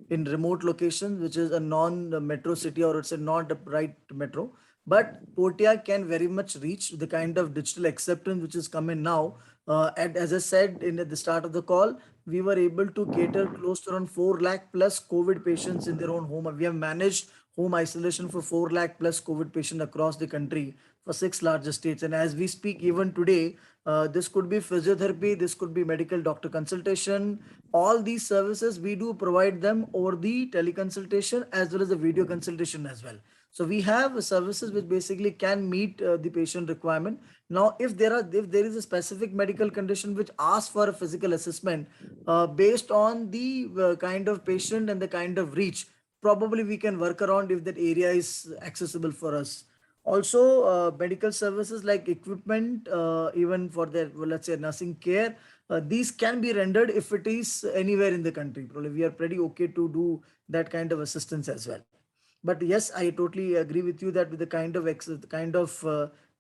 in remote locations, which is a non-metro city, or it's a not the right metro, but Portea can very much reach the kind of digital acceptance which is coming now. And as I said at the start of the call, we were able to cater close to around 4 lakh plus COVID patients in their own home. We have managed home isolation for 4 lakh plus COVID patients across the country for 6 largest states. And as we speak, even today, this could be physiotherapy, this could be medical doctor consultation. All these services, we do provide them over the teleconsultation as well as the video consultation as well. So we have services which basically can meet the patient requirement. Now, if there is a specific medical condition which asks for a physical assessment based on the kind of patient and the kind of reach, probably we can work around if that area is accessible for us. Also, medical services like equipment, even for their, well, let's say, nursing care, these can be rendered if it is anywhere in the country. Probably we are pretty okay to do that kind of assistance as well. But yes, I totally agree with you that with the kind of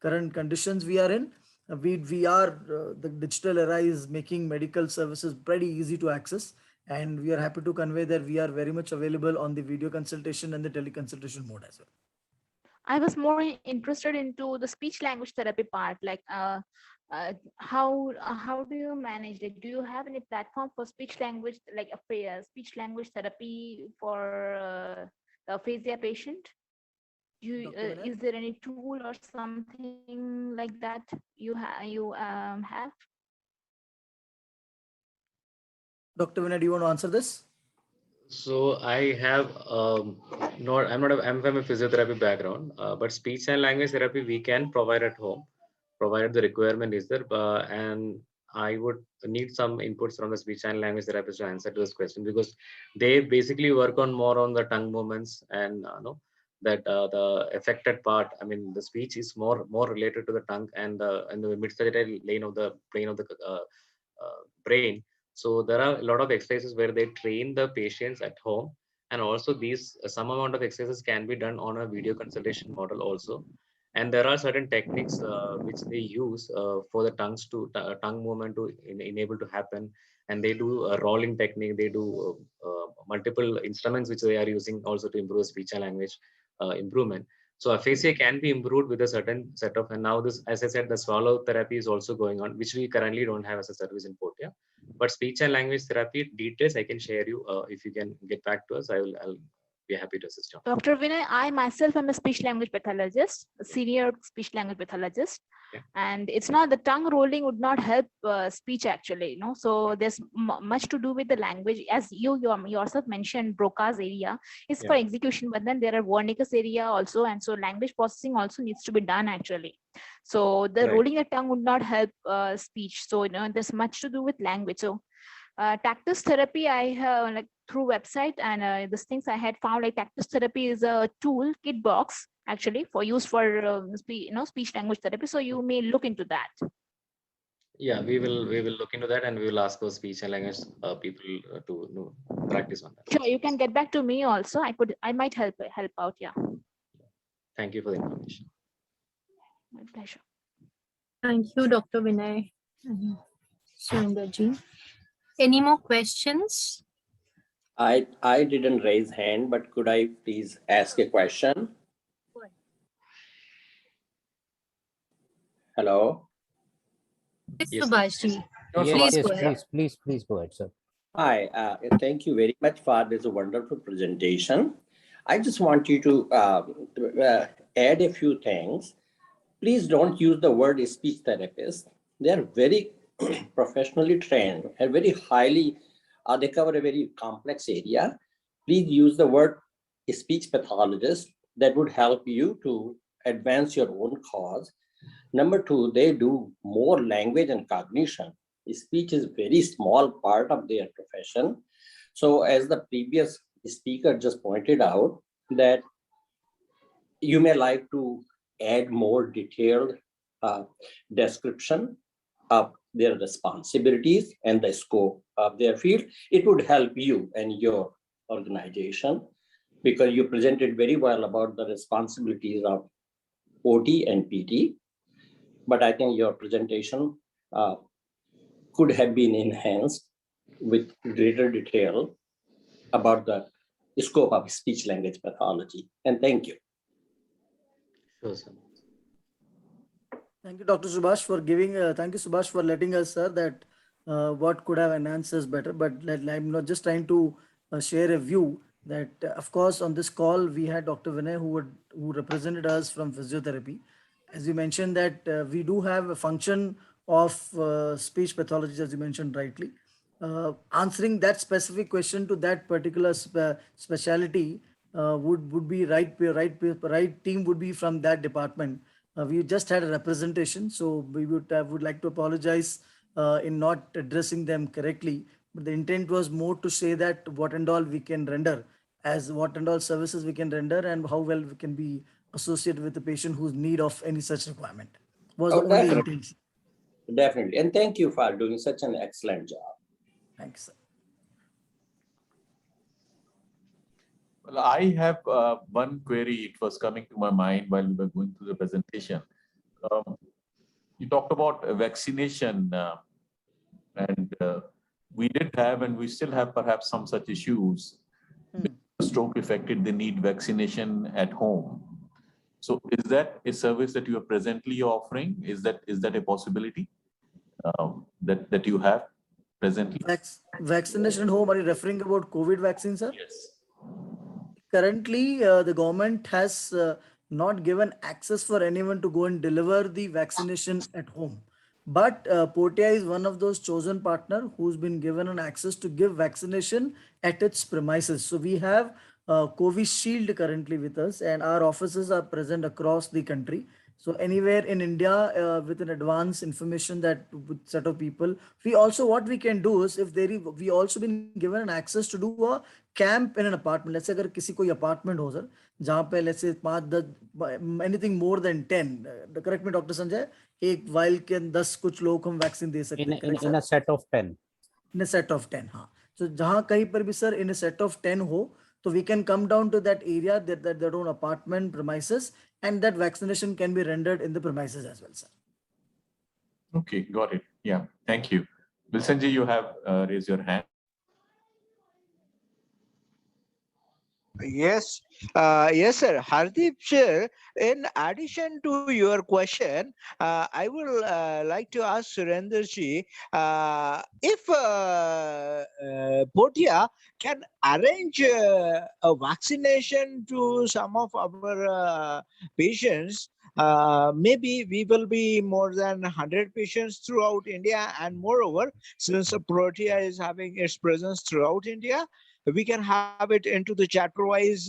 current conditions we are in, the digital era is making medical services pretty easy to access, and we are happy to convey that we are very much available on the video consultation and the teleconsultation mode as well. I was more interested into the speech language therapy part, like how do you manage it? Do you have any platform for speech language, like speech language therapy for the aphasia patient? Is there any tool or something like that you have? Dr. Vinay, do you want to answer this? So I have I'm from a physiotherapy background, but speech and language therapy we can provide at home, provided the requirement is there. And I would need some inputs from the speech and language therapist to answer to this question, because they basically work on more on the tongue movements and that the affected part. I mean, the speech is more related to the tongue and the mid-sagittal lane of the brain of the brain. So there are a lot of exercises where they train the patients at home, and also these some amount of exercises can be done on a video consultation model also. And there are certain techniques which they use for the tongue movement to enable to happen. And they do a rolling technique. They do multiple instruments which they are using also to improve speech and language improvement. So aphasia can be improved with a certain setup. And now this, as I said, the swallow therapy is also going on, which we currently don't have as a service in Portea. But speech and language therapy details I can share you. If you can get back to us, I'll be happy to assist you. Dr. Vinay, I myself am a speech language pathologist, a senior speech language pathologist. Yeah. And it's not, the tongue rolling would not help speech actually, so there's much to do with the language, as you yourself mentioned. Broca's area is for execution, but then there are Wernicke's area also, and so language processing also needs to be done actually. So the rolling the tongue would not help speech. So there's much to do with language. So tactus therapy, I have like through website and these things I had found, like tactus therapy is a tool kit box actually for use for speech language therapy. So you may look into that. Yeah, we will look into that, and we will ask our speech and language people to practice on that. Sure, you can get back to me also. I might help out. Yeah. Thank you for the information. My pleasure. Thank you, Dr. Vinay and Surendar ji. Any more questions? I didn't raise hand, but could I please ask a question? Hello. Yes, Subhash ji. Yes, please go ahead, sir. Hi, thank you very much for this wonderful presentation. I just want you to add a few things. Please don't use the word speech therapist. They are very professionally trained and very highly, they cover a very complex area. Please use the word speech pathologist. That would help you to advance your own cause. Number two, they do more language and cognition. Speech is very small part of their profession. So as the previous speaker just pointed out, that you may like to add more detailed description of their responsibilities and the scope of their field. It would help you and your organization, because you presented very well about the responsibilities of OT and PT. But I think your presentation could have been enhanced with greater detail about the scope of speech language pathology. And thank you. Sure, sir. Thank you, Dr. Subhash, for giving. Thank you, Subhash, for letting us, sir, that what could have enhanced us better. But I'm not just trying to share a view that, of course, on this call we had Dr. Vinay who represented us from physiotherapy. As you mentioned that we do have a function of speech pathology, as you mentioned rightly. Answering that specific question to that particular specialty would be right team would be from that department. We just had a representation, so we would like to apologize in not addressing them correctly. But the intent was more to say that what and all we can render, as what and all services we can render, and how well we can be associated with the patient who's need of any such requirement. Was the Oh, only definitely. intention. Definitely. And thank you for doing such an excellent job. Thanks. Sir. Well, I have one query. It was coming to my mind while we were going through the presentation. You talked about vaccination, and we did have, and we still have perhaps some such issues. Stroke affected, they need vaccination at home. So is that a service that you are presently offering? Is that a possibility that you have presently? Vaccination at home, are you referring about COVID vaccine, sir? Yes. Currently, the government has not given access for anyone to go and deliver the vaccination at home. But Portea is one of those chosen partner who's been given an access to give vaccination at its premises. So we have Covishield currently with us, and our offices are present across the country. So anywhere in India, with an advanced information that with set of people, we also what we can do is if there is, we also been given an access to do a camp in an apartment. Let's say अगर किसी कोई apartment हो sir जहाँ पे let's say 5-10 anything more than 10, correct me Dr. Sanjay, एक while के 10 कुछ लोग हम vaccine दे सकते हैं, correct in sir? a set of 10. In a set of 10, हाँ. So जहाँ कहीं पर भी sir in a set of 10 हो, so we can come down to that area, that their own apartment premises, and that vaccination can be rendered in the premises as well, sir. Okay, got it. Yeah, thank you. Sanjay, you have raised your hand. Yes, yes, sir. Hardeep, sir, in addition to your question, I will like to ask Surendar ji, if Portea can arrange a vaccination to some of our patients. Maybe we will be more than 100 patients throughout India, and moreover, since Portea is having its presence throughout India, we can have it into the chapter wise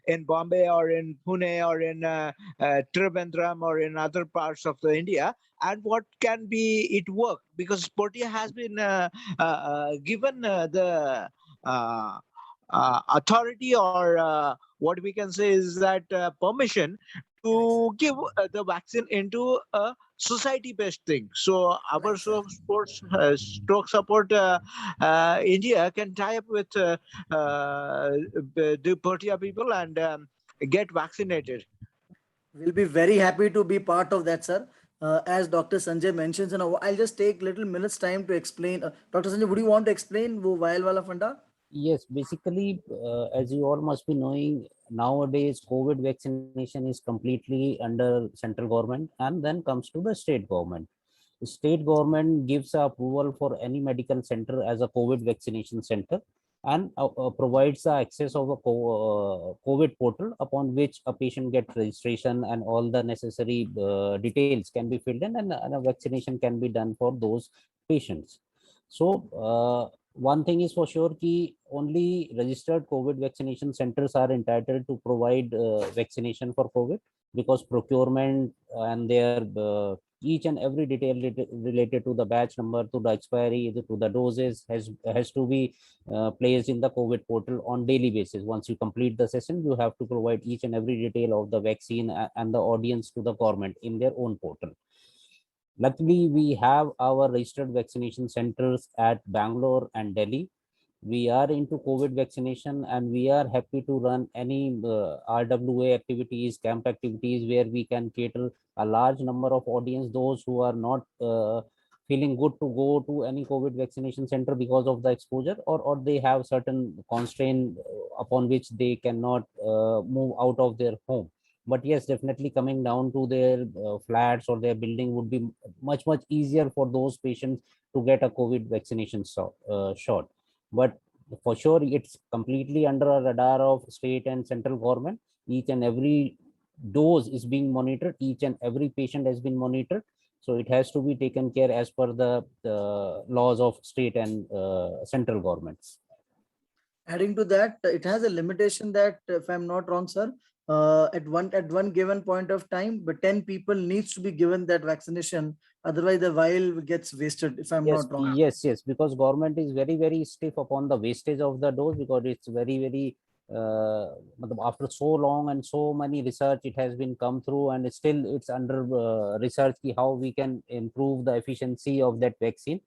in Bombay or in Pune or in Trivandrum or in other parts of the India. And what can be it work? Because Portea has been given the authority, or what we can say is that permission to give the vaccine into a society-based thing. So our stroke support India can tie up with the Portea people and get vaccinated. We'll be very happy to be part of that, sir. As Dr. Sanjay mentions, and I'll just take little minutes time to explain. Dr. Sanjay, would you want to explain wo vial wala funda? Yes, basically, as you all must be knowing, nowadays COVID vaccination is completely under central government, and then comes to the state government. The state government gives approval for any medical center as a COVID vaccination center, and provides the access of a COVID portal upon which a patient gets registration and all the necessary details can be filled in, and a vaccination can be done for those patients. So one thing is for sure ki only registered COVID vaccination centers are entitled to provide vaccination for COVID, because procurement and their each and every detail related to the batch number, to the expiry, to the doses has to be placed in the COVID portal on daily basis. Once you complete the session, you have to provide each and every detail of the vaccine and the audience to the government in their own portal. Luckily, we have our registered vaccination centers at Bangalore and Delhi. We are into COVID vaccination, and we are happy to run any RWA activities, camp activities, where we can cater a large number of audience, those who are not feeling good to go to any COVID vaccination center because of the exposure, or they have certain constraint upon which they cannot move out of their home. But yes, definitely coming down to their flats or their building would be much easier for those patients to get a COVID vaccination shot. But for sure, it's completely under a radar of state and central government. Each and every dose is being monitored. Each and every patient has been monitored. So it has to be taken care as per the laws of state and central governments. Adding to that, it has a limitation that, if I'm not wrong, sir, at one given point of time, but 10 people needs to be given that vaccination. Otherwise, the vial gets wasted, if I'm Yes, not wrong. yes, because government is very stiff upon the wastage of the dose, because it's very after so long and so many research it has been come through, and still it's under research how we can improve the efficiency of that vaccine.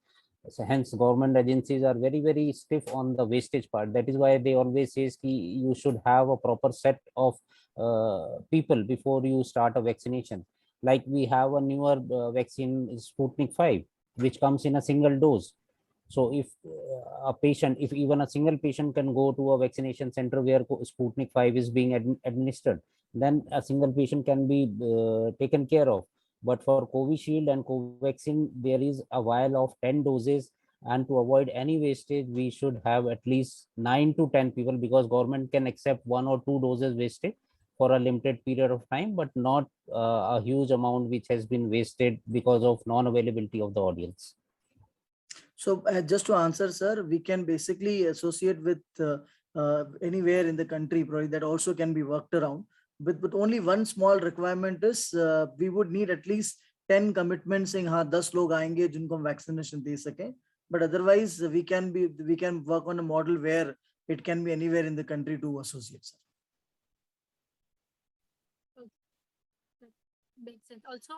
So hence government agencies are very stiff on the wastage part. That is why they always says you should have a proper set of people before you start a vaccination. Like we have a newer vaccine, Sputnik 5, which comes in a single dose. So if if even a single patient can go to a vaccination center where Sputnik 5 is being administered, then a single patient can be taken care of. But for Covishield and Covaxin, there is a vial of 10 doses, and to avoid any wastage, we should have at least 9 to 10 people, because government can accept 1 or 2 doses wasted for a limited period of time, but not a huge amount which has been wasted because of non-availability of the audience. So just to answer, sir, we can basically associate with anywhere in the country, probably that also can be worked around. But only one small requirement is we would need at least 10 commitments saying, हाँ 10 लोग आएंगे जिनको हम vaccination दे सकें. But otherwise, we can work on a model where it can be anywhere in the country to associate, sir. Makes sense. Also,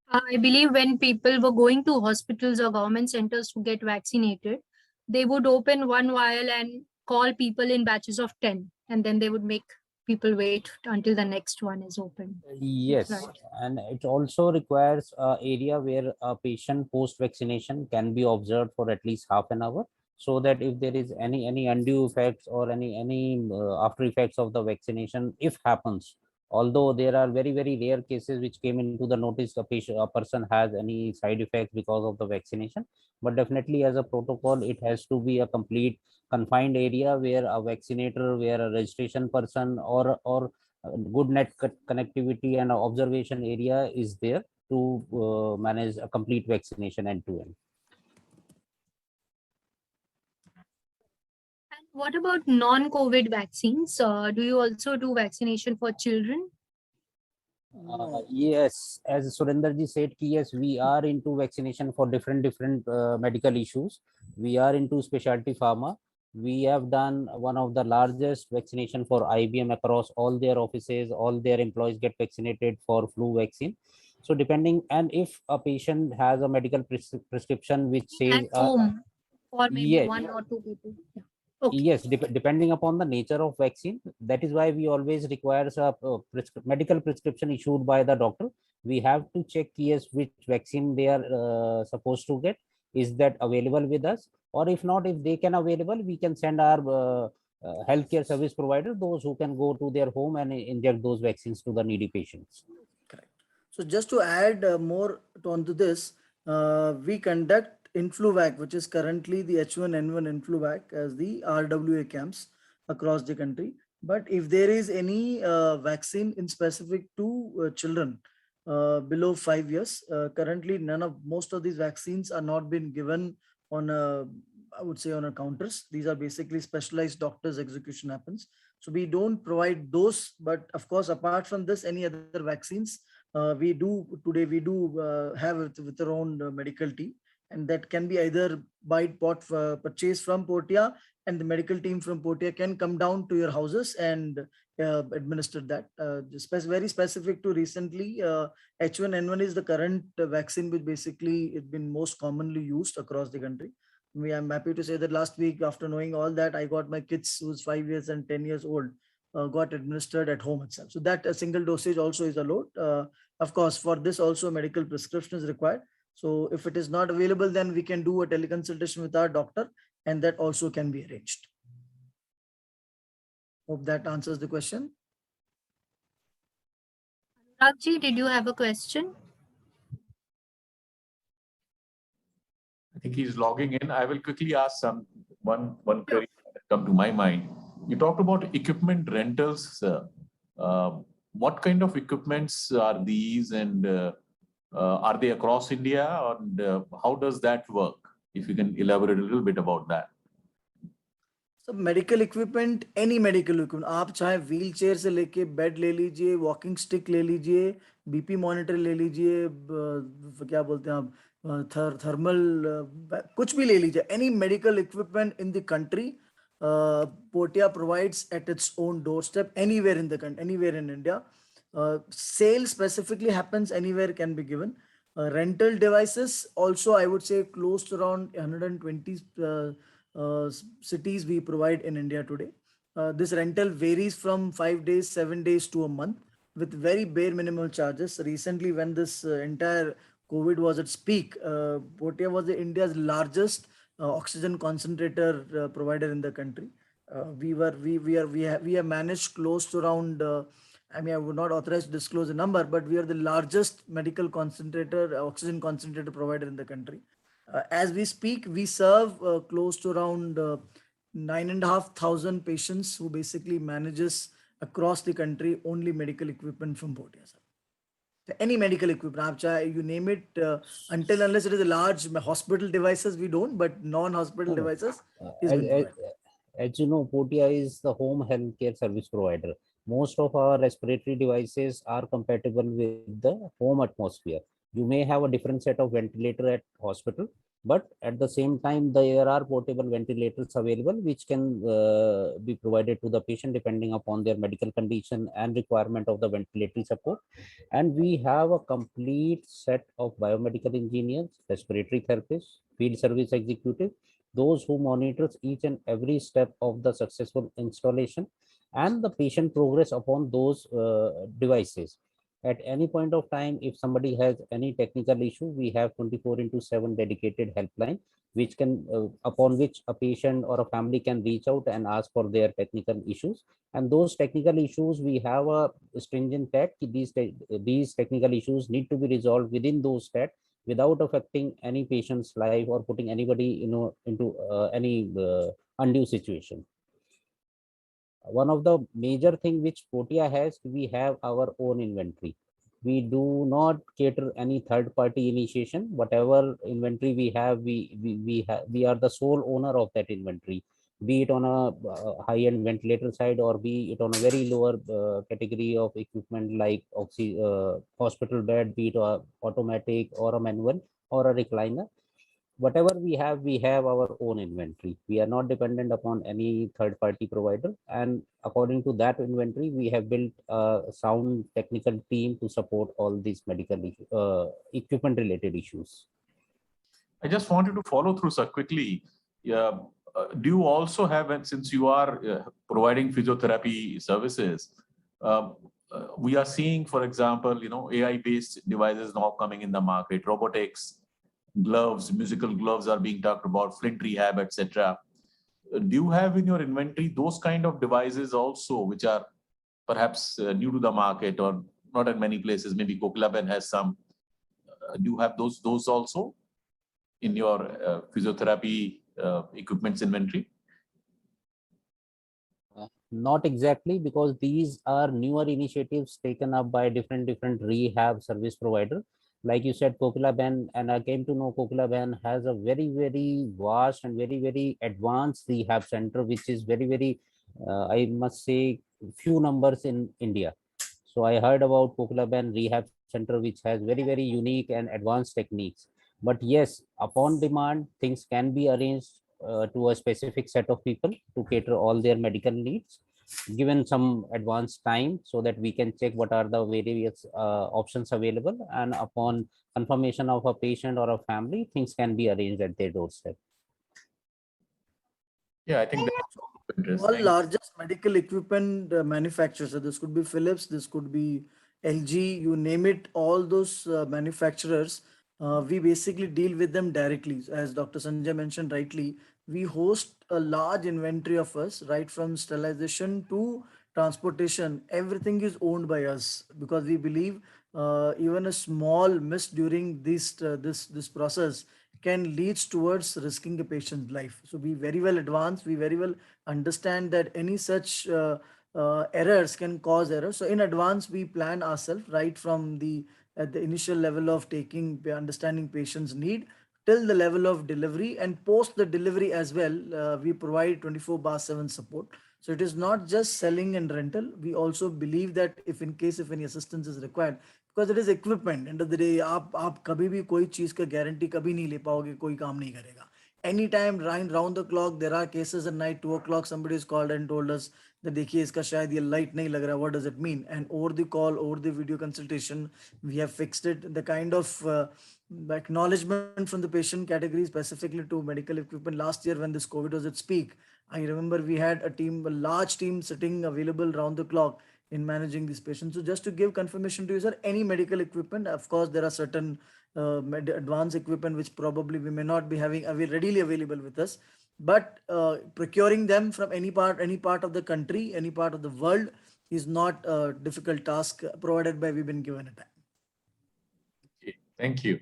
I believe when people were going to hospitals or government centers to get vaccinated, they would open one vial and call people in batches of 10, and then they would make people wait until the next one is open. Yes, right. And it also requires an area where a patient post-vaccination can be observed for at least half an hour, so that if there is any undue effects or any after effects of the vaccination, if happens, although there are very rare cases which came into the notice, a person has any side effects because of the vaccination, but definitely as a protocol, it has to be a complete confined area where a vaccinator, where a registration person or good net connectivity and observation area is there to manage a complete vaccination end to end. And what about non-COVID vaccines? Do you also do vaccination for children? Yes, as Surendar ji said, yes, we are into vaccination for different medical issues. We are into specialty pharma. We have done one of the largest vaccination for IBM across all their offices. All their employees get vaccinated for flu vaccine. So depending, and if a patient has a medical prescription which says At home for maybe yeah, 1 or 2 people. Yeah. Okay. Yes, depending upon the nature of vaccine. That is why we always requires a medical prescription issued by the doctor. We have to check yes which vaccine they are supposed to get. Is that available with us? Or if not, if they can available, we can send our healthcare service provider, those who can go to their home and inject those vaccines to the needy patients. Correct. So just to add more onto this, we conduct Influvac, which is currently the H1N1 Influvac, as the RWA camps across the country. But if there is any vaccine in specific to children below 5 years, currently most of these vaccines are not been given on I would say on counters. These are basically specialized doctors' execution happens. So we don't provide those, but of course, apart from this, any other vaccines we do have with our own medical team, and that can be either by purchase from Portea, and the medical team from Portea can come down to your houses and administer that. Very specific to recently, H1N1 is the current vaccine which basically it's been most commonly used across the country. I'm happy to say that last week, after knowing all that, I got my kids who's 5 years and 10 years old got administered at home itself. So that a single dosage also is allowed. Of course, for this also medical prescription is required. So if it is not available, then we can do a teleconsultation with our doctor, and that also can be arranged. Hope that answers the question. Ragji, did you have a question? think he's logging in. I will quickly ask one query that come to my mind. You talked about equipment rentals. What kind of equipments are these, and are they across India, and how does that work? If you can elaborate a little bit about that. So medical equipment, any medical equipment, आप चाहे wheel chair से लेके bed ले लीजिए, walking stick ले लीजिए, BP monitor ले लीजिए, क्या बोलते हैं आप, थर्मल कुछ भी ले लीजिए, any medical equipment in the country, Portea provides at its own doorstep anywhere in the country, anywhere in India. Sale specifically happens anywhere, can be given. Rental devices also, I would say, close to around 120 cities we provide in India today. This rental varies from 5 days, 7 days to a month with very bare minimal charges. Recently, when this entire COVID was at its peak, Portea was India's largest oxygen concentrator provider in the country. We have managed close to around, I mean, I would not authorize to disclose a number, but we are the largest medical concentrator, oxygen concentrator provider in the country. As we speak, we serve close to around 9,500 patients who basically manages across the country only medical equipment from Portea. So any medical equipment, you name it, until unless it is a large hospital devices, we don't, but non-hospital devices is been provided. As you know, Portea is the home healthcare service provider. Most of our respiratory devices are compatible with the home atmosphere. You may have a different set of ventilator at hospital, but at the same time, there are portable ventilators available, which can be provided to the patient depending upon their medical condition and requirement of the ventilatory support. And we have a complete set of biomedical engineers, respiratory therapists, field service executive, those who monitors each and every step of the successful installation and the patient progress upon those devices. At any point of time, if somebody has any technical issue, we have 24/7 dedicated helpline, which can upon which a patient or a family can reach out and ask for their technical issues. And those technical issues, we have a stringent tag. These technical issues need to be resolved within those tag without affecting any patient's life or putting anybody into any undue situation. One of the major thing which Portea has, we have our own inventory. We do not cater any third party initiation. Whatever inventory we have, we are the sole owner of that inventory, be it on a high end ventilator side or be it on a very lower category of equipment like hospital bed, be it automatic or a manual or a recliner. Whatever we have our own inventory. We are not dependent upon any third party provider, and according to that inventory, we have built a sound technical team to support all these medical equipment related issues. I just wanted to follow through so quickly. Do you also have, and since you are providing physiotherapy services, we are seeing, for example, AI-based devices now coming in the market, robotics, gloves, musical gloves are being talked about, flint rehab, etc. Do you have in your inventory those kind of devices also, which are perhaps new to the market or not in many places? Maybe Kokilaben has some. Do you have those also in your physiotherapy equipments inventory? Not exactly, because these are newer initiatives taken up by different rehab service provider. Like you said, Kokilaben, and I came to know Kokilaben has a very, very vast and very, very advanced rehab center, which is very, very, I must say, few numbers in India. So I heard about Kokilaben Rehab Center, which has very, very unique and advanced techniques. But yes, upon demand, things can be arranged to a specific set of people to cater all their medical needs, given some advanced time so that we can check what are the various options available, and upon confirmation of a patient or a family, things can be arranged at their doorstep. Yeah, I think that's interesting. All largest medical equipment manufacturers. So this could be Philips, this could be LG, you name it, all those manufacturers, we basically deal with them directly. As Dr. Sanjay mentioned rightly, we host a large inventory of us, right from sterilization to transportation. Everything is owned by us because we believe even a small miss during this process can lead towards risking a patient's life. So we very well advanced, we very well understand that any such errors can cause errors. So in advance, we plan ourselves right from the at the initial level of taking understanding patient's need till the level of delivery, and post the delivery as well. We provide 24/7 support. So it is not just selling and rental. We also believe that if in case if any assistance is required, because it is equipment, end of the day आप कभी भी कोई चीज का guarantee कभी नहीं ले पाओगे, कोई काम नहीं करेगा. Anytime round the clock there are cases at night 2 o'clock somebody is called and told us that देखिए इसका शायद ये light नहीं लग रहा, what does it mean? And over the call, over the video consultation, we have fixed it. The kind of acknowledgement from the patient category specifically to medical equipment. Last year when this COVID was at peak, I remember we had a large team sitting available round the clock in managing these patients. So just to give confirmation to you, sir, any medical equipment, of course, there are certain advanced equipment which probably we may not be having readily available with us, but procuring them from any part of the country, any part of the world is not a difficult task, provided by we've been given a time. Okay, thank you.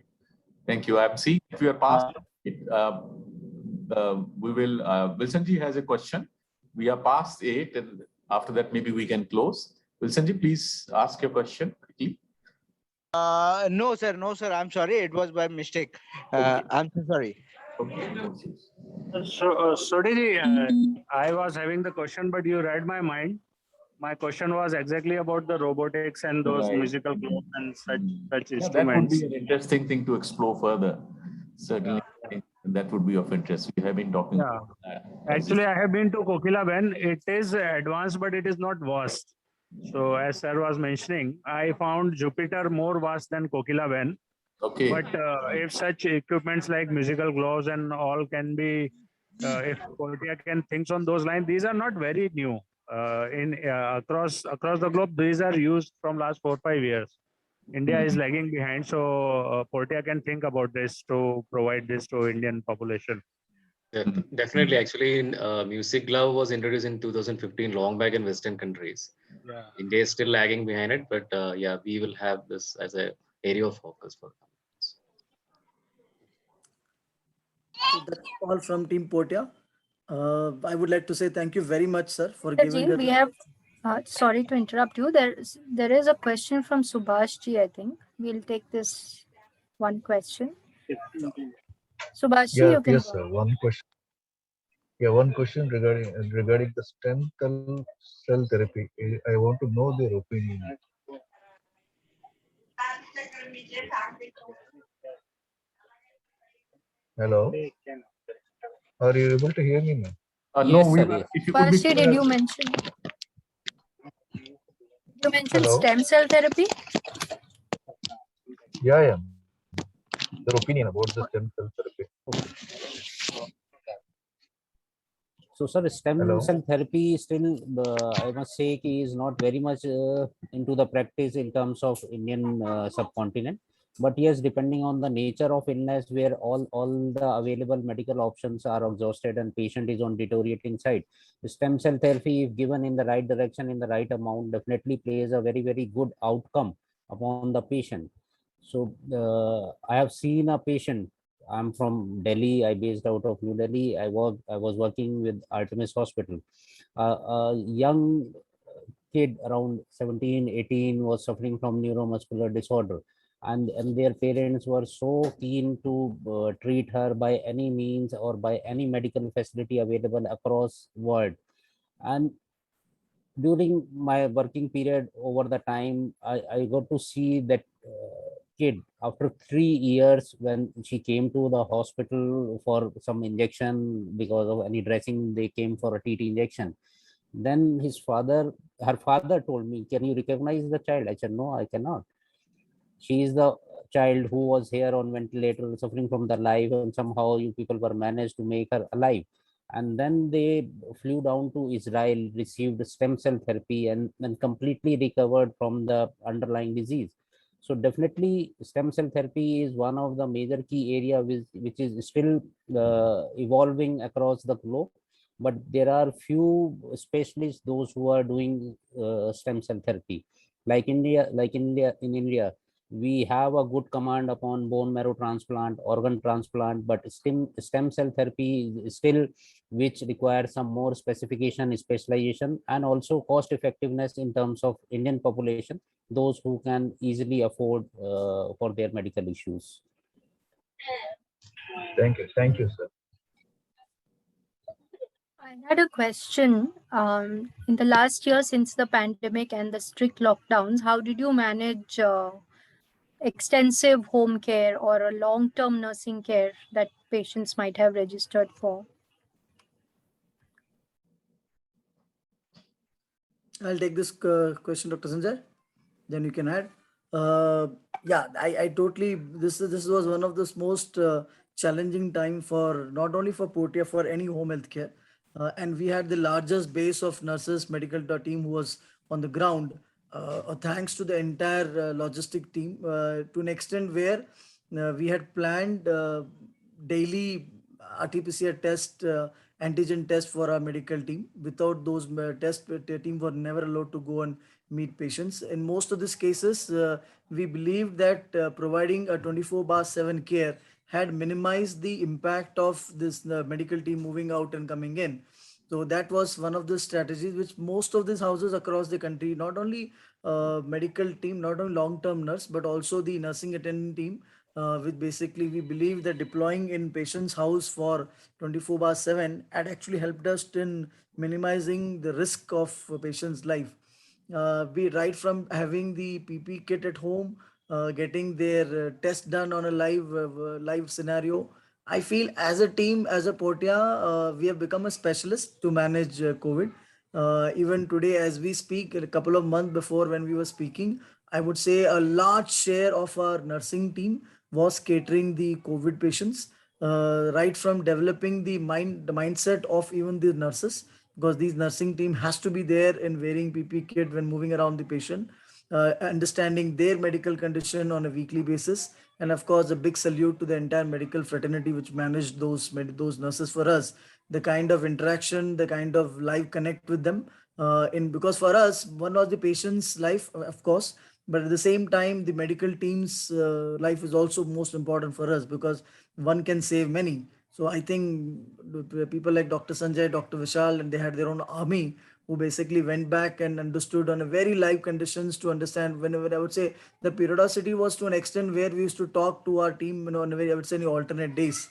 Thank you. I'm seeing if we are past it, we will, Wilsonji has a question. We are past 8, and after that, maybe we can close. Wilsonji, please ask your question quickly. No, sir. No, sir. I'm sorry. It was by mistake. Okay. I'm so sorry. Okay. So, Sodiji, I was having the question, but you read my mind. My question was exactly about the robotics and those Right. musical gloves and such Yeah, that would instruments. be an interesting thing to explore further. Certainly, I think that would be of interest. We have been talking. Yeah. Actually, I have been to Kokilaben. It is advanced, but it is not vast. So, as sir was mentioning, I found Jupiter more vast than Kokilaben. Okay. But if such equipments like musical gloves and all can be, if Portea can think on those lines, these are not very new. Across the globe, these are used from last 4-5 years. India is lagging behind, so Portea can think about this to provide this to Indian population. Yeah, definitely. Actually, music glove was introduced in 2015, long back in Western countries. Yeah. India is still lagging behind it, but yeah, we will have this as an area of focus for. So that's all from Team Portea. I would like to say thank you very much, sir, for giving Ji, us. we have, sorry to interrupt you. There is a question from Subhash ji, I think. We'll take this one question. Subhash ji, you can Yes, go. sir. One question. Yeah, one question regarding the stem cell therapy. I want to know their opinion. Hello. Are you able to hear me, ma'am? No, Yes, sir, yes. if you could be Subhash ji, did you mention? You mentioned Hello? stem cell therapy? Yeah. Their opinion about the stem cell therapy. So, sir, stem Hello? cell therapy still, I must say, is not very much into the practice in terms of Indian subcontinent. But yes, depending on the nature of illness, where all the available medical options are exhausted and patient is on deteriorating side, stem cell therapy, if given in the right direction, in the right amount, definitely plays a very, very good outcome upon the patient. So I have seen a patient. I'm from Delhi. I based out of New Delhi. I was working with Artemis Hospital. A young kid around 17, 18 was suffering from neuromuscular disorder, and their parents were so keen to treat her by any means or by any medical facility available across world. And during my working period, over the time, I got to see that kid after 3 years, when she came to the hospital for some injection because of any dressing, they came for a TT injection. Then her father told me, "Can you recognize the child?" I said, "No, I cannot. She is the child who was here on ventilator suffering from the life, and somehow you people were managed to make her alive." And then they flew down to Israel, received stem cell therapy, and completely recovered from the underlying disease. So definitely stem cell therapy is one of the major key area which is still evolving across the globe. But there are few specialists, those who are doing stem cell therapy. Like in India, We have a good command upon bone marrow transplant, organ transplant, but stem cell therapy is still, which requires some more specification, specialization, and also cost effectiveness in terms of Indian population, those who can easily afford for their medical issues. Thank you, sir. I had a question. In the last year, since the pandemic and the strict lockdowns, how did you manage extensive home care or a long-term nursing care that patients might have registered for? I'll take this question, Dr. Sanjay. Then you can add. Yeah, I totally. This was one of the most challenging time for not only for Portea, for any home health care, and we had the largest base of nurses, medical team who was on the ground. Thanks to the entire logistic team, to an extent where we had planned daily RT-PCR test, antigen test for our medical team. Without those tests, the team were never allowed to go and meet patients. In most of these cases, we believe that providing a 24/7 care had minimized the impact of this medical team moving out and coming in. So that was one of the strategies which most of these houses across the country, not only medical team, not only long-term nurse, but also the nursing attendant team, with basically we believe that deploying in patient's house for 24/7 had actually helped us in minimizing the risk of a patient's life. We right from having the PP kit at home, getting their test done on a live scenario. I feel as a team, as a Portea, we have become a specialist to manage COVID. Even today, as we speak, a couple of months before when we were speaking, I would say a large share of our nursing team was catering the COVID patients, right from developing the mindset of even the nurses, because these nursing team has to be there in wearing PP kit when moving around the patient, understanding their medical condition on a weekly basis. And of course, a big salute to the entire medical fraternity which managed those nurses for us. The kind of interaction, the kind of live connect with them, in because for us, one was the patient's life, of course, but at the same time, the medical team's life is also most important for us because one can save many. So I think the people like Dr. Sanjay, Dr. Vishal, and they had their own army who basically went back and understood on a very live conditions to understand. Whenever I would say the periodicity was to an extent where we used to talk to our team, on a very, I would say, alternate days.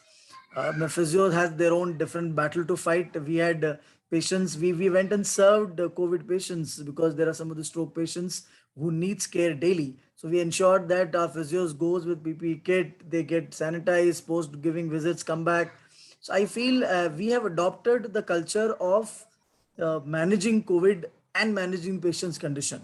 The physios has their own different battle to fight. We had patients. We went and served COVID patients because there are some of the stroke patients who needs care daily. So we ensured that our physios goes with PPE kit. They get sanitized post giving visits, come back. So I feel we have adopted the culture of managing COVID and managing patients' condition,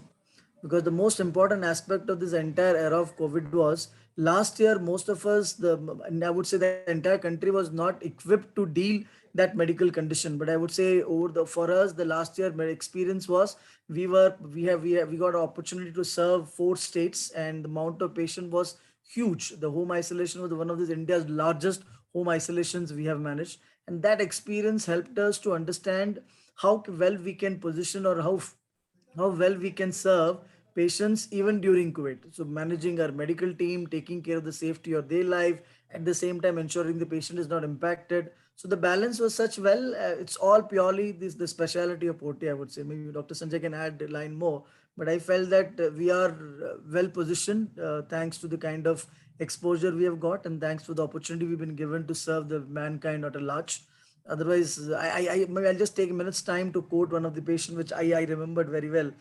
because the most important aspect of this entire era of COVID was last year most of us, and I would say the entire country was not equipped to deal that medical condition. But I would say for us the last year my experience was we got an opportunity to serve 4 states, and the amount of patient was huge. The home isolation was one of the India's largest home isolations we have managed, and that experience helped us to understand how well we can position, or how well we can serve patients even during COVID. So managing our medical team, taking care of the safety of their life, at the same time ensuring the patient is not impacted. So the balance was such well. It's all purely the speciality of Portea, I would say. Maybe Dr. Sanjay can add a line more, but I felt that we are well positioned thanks to the kind of exposure we have got, and thanks to the opportunity we've been given to serve the mankind at a large. Otherwise, maybe I'll just take a minute's time to quote one of the patient which I remembered very well.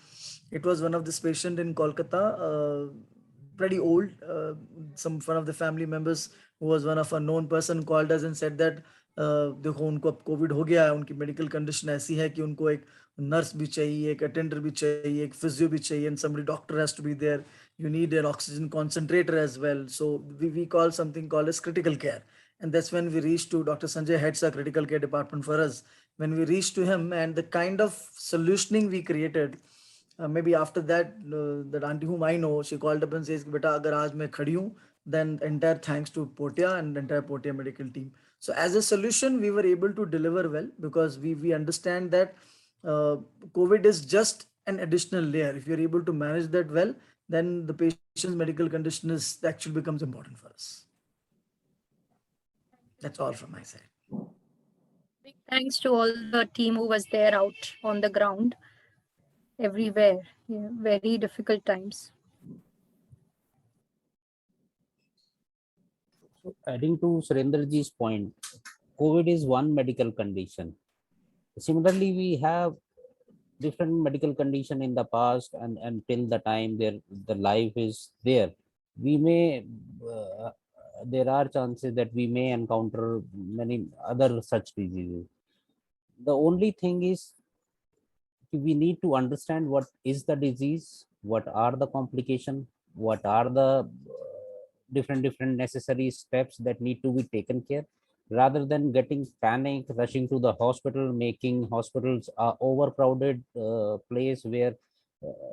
It was one of this patient in Kolkata, pretty old. Some one of the family members who was one of a known person called us and said that देखो उनको अब Covid हो गया है, उनकी medical condition ऐसी है कि उनको एक नर्स भी चाहिए, एक अटेंडर भी चाहिए, एक फिजियो भी चाहिए, and somebody doctor has to be there. You need an oxygen concentrator as well. So we call something called as critical care. And that's when we reached to Dr. Sanjay, heads our critical care department for us. When we reached to him, and the kind of solutioning we created, maybe after that, that auntie whom I know, she called up and says, "Beta, agar aaj main khadi hu," then entire thanks to Portea and the entire Portea medical team. So as a solution, we were able to deliver well because we understand that COVID is just an additional layer. If you're able to manage that well, then the patient's medical condition actually becomes important for us. That's all from my side. Big thanks to all the team who was there out on the ground everywhere. Yeah, very difficult times. So adding to Surendarji's point, COVID is one medical condition. Similarly, we have different medical condition in the past, and until the time the life is there, we may there are chances that we may encounter many other such diseases. The only thing is we need to understand what is the disease, what are the complications, what are the different necessary steps that need to be taken care, rather than getting panic, rushing to the hospital, making hospitals a overcrowded place where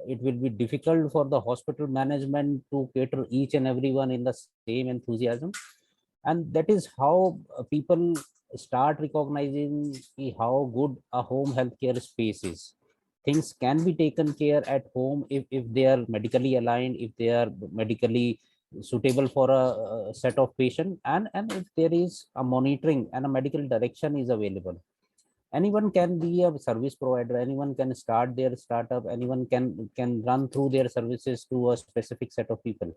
it will be difficult for the hospital management to cater each and everyone in the same enthusiasm. And that is how people start recognizing how good a home healthcare space is. Things can be taken care at home if they are medically aligned, if they are medically suitable for a set of patient, and if there is a monitoring and a medical direction is available. Anyone can be a service provider, anyone can start their startup, anyone can run through their services to a specific set of people.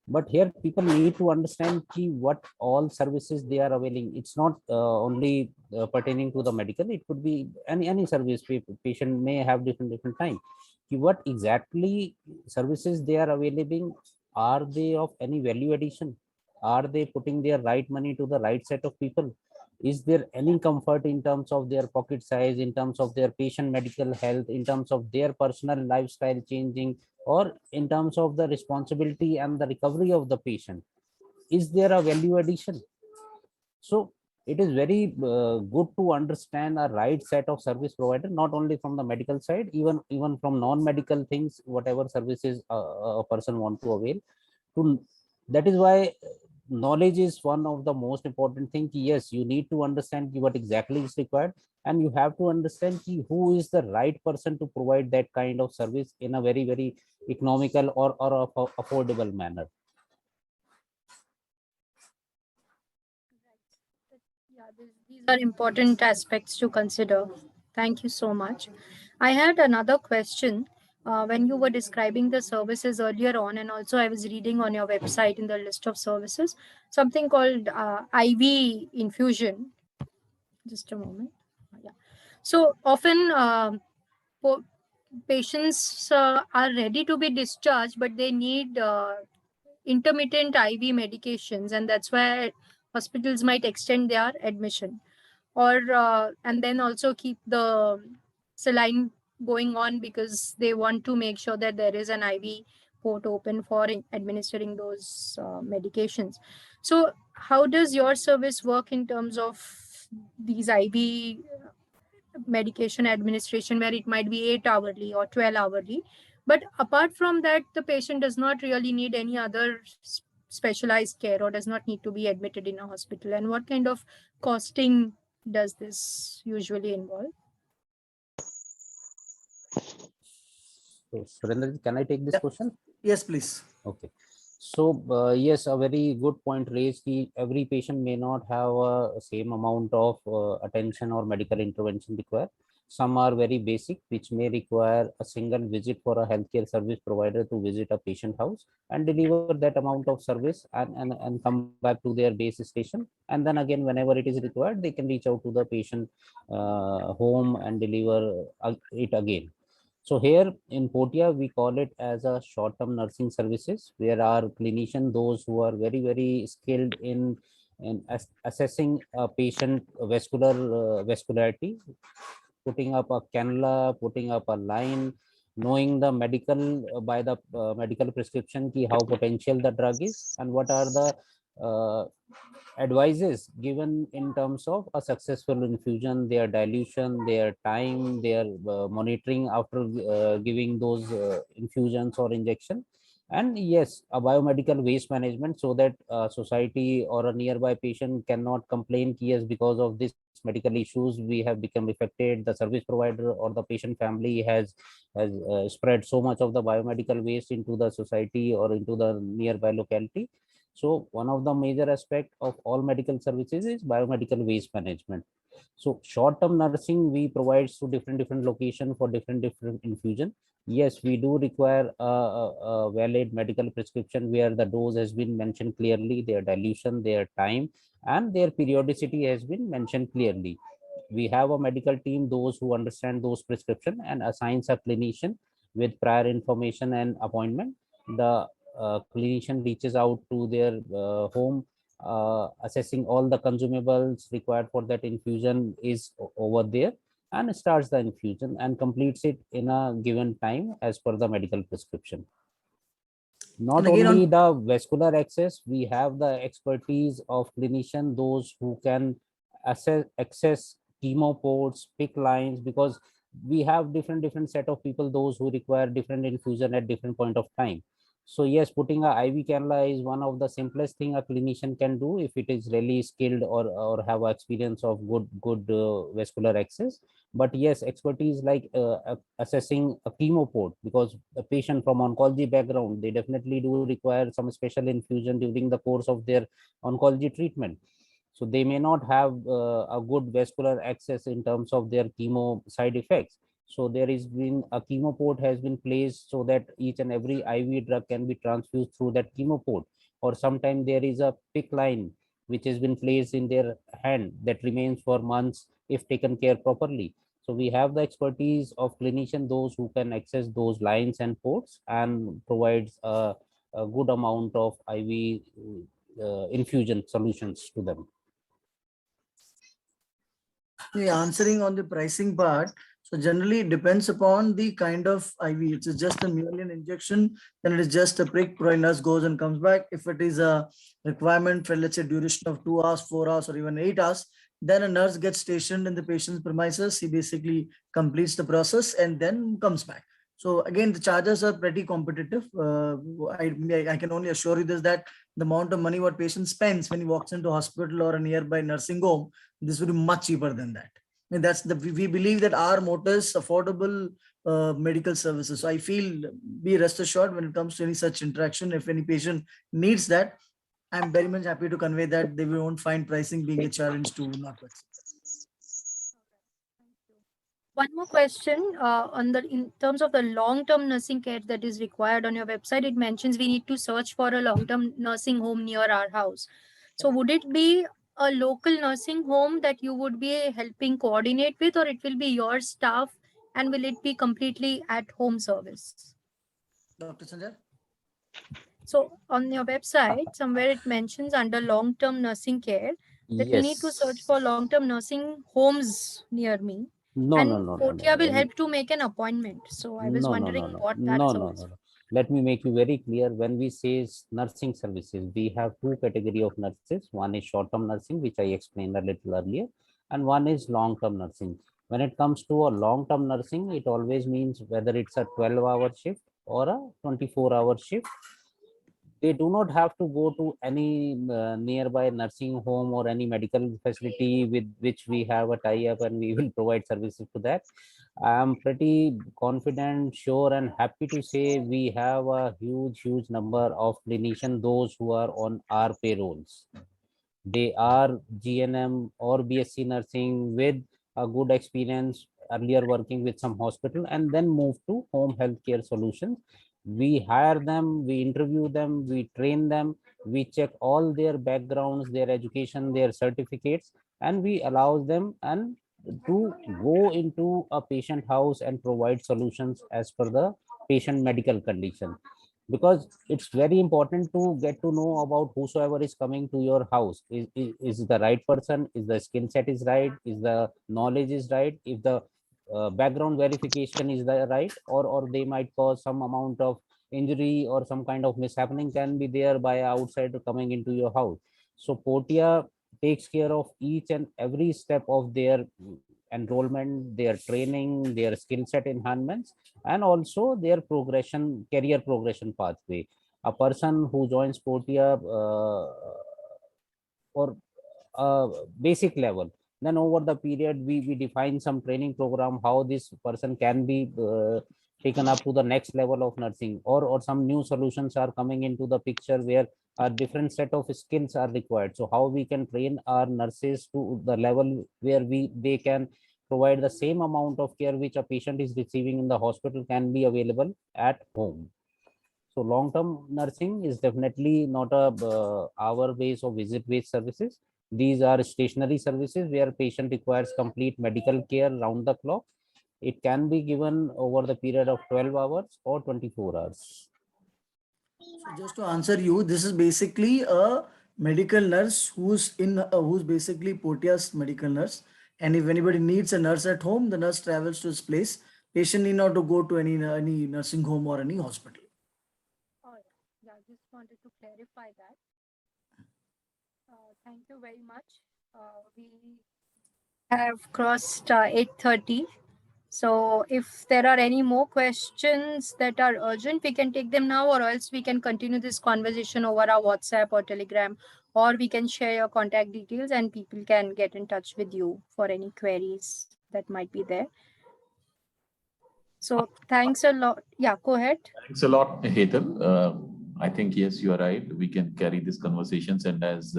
But here people need to understand what all services they are availing. It's not only pertaining to the medical, it could be any service. Patient may have different time. What exactly services they are availing, are they of any value addition, are they putting their right money to the right set of people, is there any comfort in terms of their pocket size, in terms of their patient medical health, in terms of their personal lifestyle changing, or in terms of the responsibility and the recovery of the patient? Is there a value addition? So it is very good to understand a right set of service provider, not only from the medical side, even from non-medical things, whatever services a person want to avail. That is why knowledge is one of the most important thing. Yes, you need to understand what exactly is required, and you have to understand who is the right person to provide that kind of service in a very economical or affordable manner. Yeah, these are important aspects to consider. Thank you so much. I had another question. When you were describing the services earlier on, and also I was reading on your website in the list of services, something called IV infusion. Just a moment. Yeah. So often patients are ready to be discharged, but they need intermittent IV medications, and that's why hospitals might extend their admission, or and then also keep the saline going on because they want to make sure that there is an IV port open for administering those medications. So how does your service work in terms of these IV medication administration, where it might be 8 hourly or 12 hourly, but apart from that the patient does not really need any other specialized care or does not need to be admitted in a hospital? And what kind of costing does this usually involve? So Surendra, can I take this question? Yes, please. Okay. So yes, a very good point raised. Every patient may not have a same amount of attention or medical intervention required. Some are very basic, which may require a single visit for a healthcare service provider to visit a patient house and deliver that amount of service, and come back to their base station. And then again, whenever it is required, they can reach out to the patient home and deliver it again. So here in Portea, we call it as a short-term nursing services, where our clinician, those who are very skilled in assessing a patient vascularity, putting up a cannula, putting up a line, knowing the medical by the medical prescription how potential the drug is, and what are the uh, advices given in terms of a successful infusion, their dilution, their time, their monitoring after giving those infusions or injection. And yes, a biomedical waste management, so that society or a nearby patient cannot complain, yes, because of this medical issues we have become affected, the service provider or the patient family has spread so much of the biomedical waste into the society or into the nearby locality. So one of the major aspect of all medical services is biomedical waste management. So short-term nursing we provide to different location for different infusion. Yes, we do require a valid medical prescription where the dose has been mentioned clearly, their dilution, their time, and their periodicity has been mentioned clearly. We have a medical team, those who understand those prescription and assigns a clinician with prior information and appointment. The clinician reaches out to their home, assessing all the consumables required for that infusion is over there, and starts the infusion and completes it in a given time as per the medical prescription. Not And again only on the vascular access, we have the expertise of clinician, those who can access chemo ports, pick lines, because we have different set of people, those who require different infusion at different point of time. So yes, putting a IV cannula is one of the simplest thing a clinician can do if it is really skilled or have experience of good vascular access. But yes, expertise like assessing a chemo port, because a patient from oncology background, they definitely do require some special infusion during the course of their oncology treatment. So they may not have a good vascular access in terms of their chemo side effects. So there is been a chemo port has been placed so that each and every IV drug can be transfused through that chemo port. Or sometimes there is a pick line which has been placed in their hand that remains for months if taken care properly. So we have the expertise of clinician, those who can access those lines and ports and provides a good amount of IV infusion solutions to them. answering on the pricing part, so generally it depends upon the kind of IV. It's just a mammalian injection, then it is just a prick, nurse goes and comes back. If it is a requirement for, let's say, duration of 2 hours, 4 hours, or even 8 hours, then a nurse gets stationed in the patient's premises. He basically completes the process and then comes back. So again, the charges are pretty competitive. I can only assure you this, that the amount of money what patient spends when he walks into hospital or a nearby nursing home, this would be much cheaper than that. And that's the, we believe that our motto is affordable medical services. So I feel, be rest assured when it comes to any such interaction, if any patient needs that, I'm very much happy to convey that they won't find pricing being a challenge to not vaccinate. One more question on the in terms of the long-term nursing care that is required on your website. It mentions we need to search for a long-term nursing home near our house. So would it be a local nursing home that you would be helping coordinate with, or it will be your staff, and will it be completely at home service? Dr. Sanjay? So on your website, somewhere it mentions under long-term nursing care that we need to search for Yes. long-term nursing homes near me. No, no, And no, no, Portea will no. help to make an appointment. So I was No, no, no, wondering no, what no, that's no, all. no, no. Let me make you very clear. When we say nursing services, we have two category of nurses. One is short-term nursing, which I explained a little earlier, and one is long-term nursing. When it comes to a long-term nursing, it always means whether it's a 12-hour shift or a 24-hour shift. They do not have to go to any nearby nursing home or any medical facility with which we have a tie-up and we will provide services to that. I'm pretty confident, sure, and happy to say we have a huge number of clinicians, those who are on our payrolls. They are GNM or BSc nursing with a good experience earlier working with some hospital and then move to home healthcare solutions. We hire them, we interview them, we train them, we check all their backgrounds, their education, their certificates, and we allow them and to go into a patient house and provide solutions as per the patient medical condition. Because it's very important to get to know about whosoever is coming to your house is the right person, is the skill set is right, is the knowledge is right, if the background verification is the right, or they might cause some amount of injury or some kind of mishappening can be there by outsider coming into your house. So Portea takes care of each and every step of their enrollment, their training, their skill set enhancements, and also their progression, career progression pathway. A person who joins Portea or basic level, then over the period we define some training program, how this person can be taken up to the next level of nursing, or some new solutions are coming into the picture where a different set of skills are required. So how we can train our nurses to the level where they can provide the same amount of care which a patient is receiving in the hospital can be available at home. So long-term nursing is definitely not a hour-based or visit-based services. These are stationary services where patient requires complete medical care round the clock. It can be given over the period of 12 hours or 24 hours. So just to answer you, this is basically a medical nurse who's basically Portea's medical nurse. And if anybody needs a nurse at home, the nurse travels to his place. Patient need not to go to any nursing home or any hospital. Oh, yeah, I just wanted to clarify that. Thank you very much. We have crossed 8:30. So if there are any more questions that are urgent, we can take them now, or else we can continue this conversation over our WhatsApp or Telegram, or we can share your contact details and people can get in touch with you for any queries that might be there. So thanks a lot. Yeah, go ahead. Thanks a lot, Hetal. I think, yes, you are right. We can carry these conversations. And as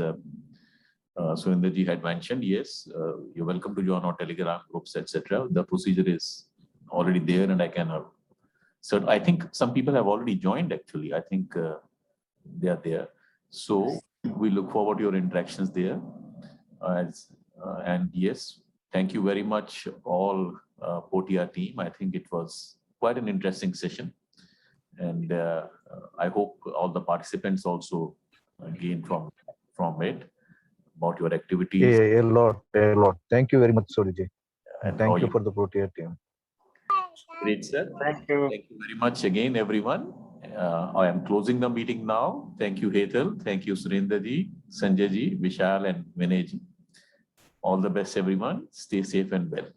Surendar ji had mentioned, yes, you're welcome to join our Telegram groups, etc. The procedure is already there, and I can. So I think some people have already joined. Actually, I think they are there. So we look forward to your interactions there. And yes, thank you very much, all Portea team. I think it was quite an interesting session, and I hope all the participants also gain from it about your activities. Yeah, a lot. Thank you very much, Suriji. And Thank how you for the Portea team. Great, sir. Thank you. Thank you very much again, everyone. I am closing the meeting now. Thank you, Hetal. Thank you, Surendar ji, Sanjay ji, Vishal, and Vinay ji. All the best, everyone. Stay safe and well.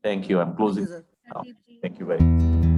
Thank you. I'm closing. Thank you, sir. Now. Thank you very much.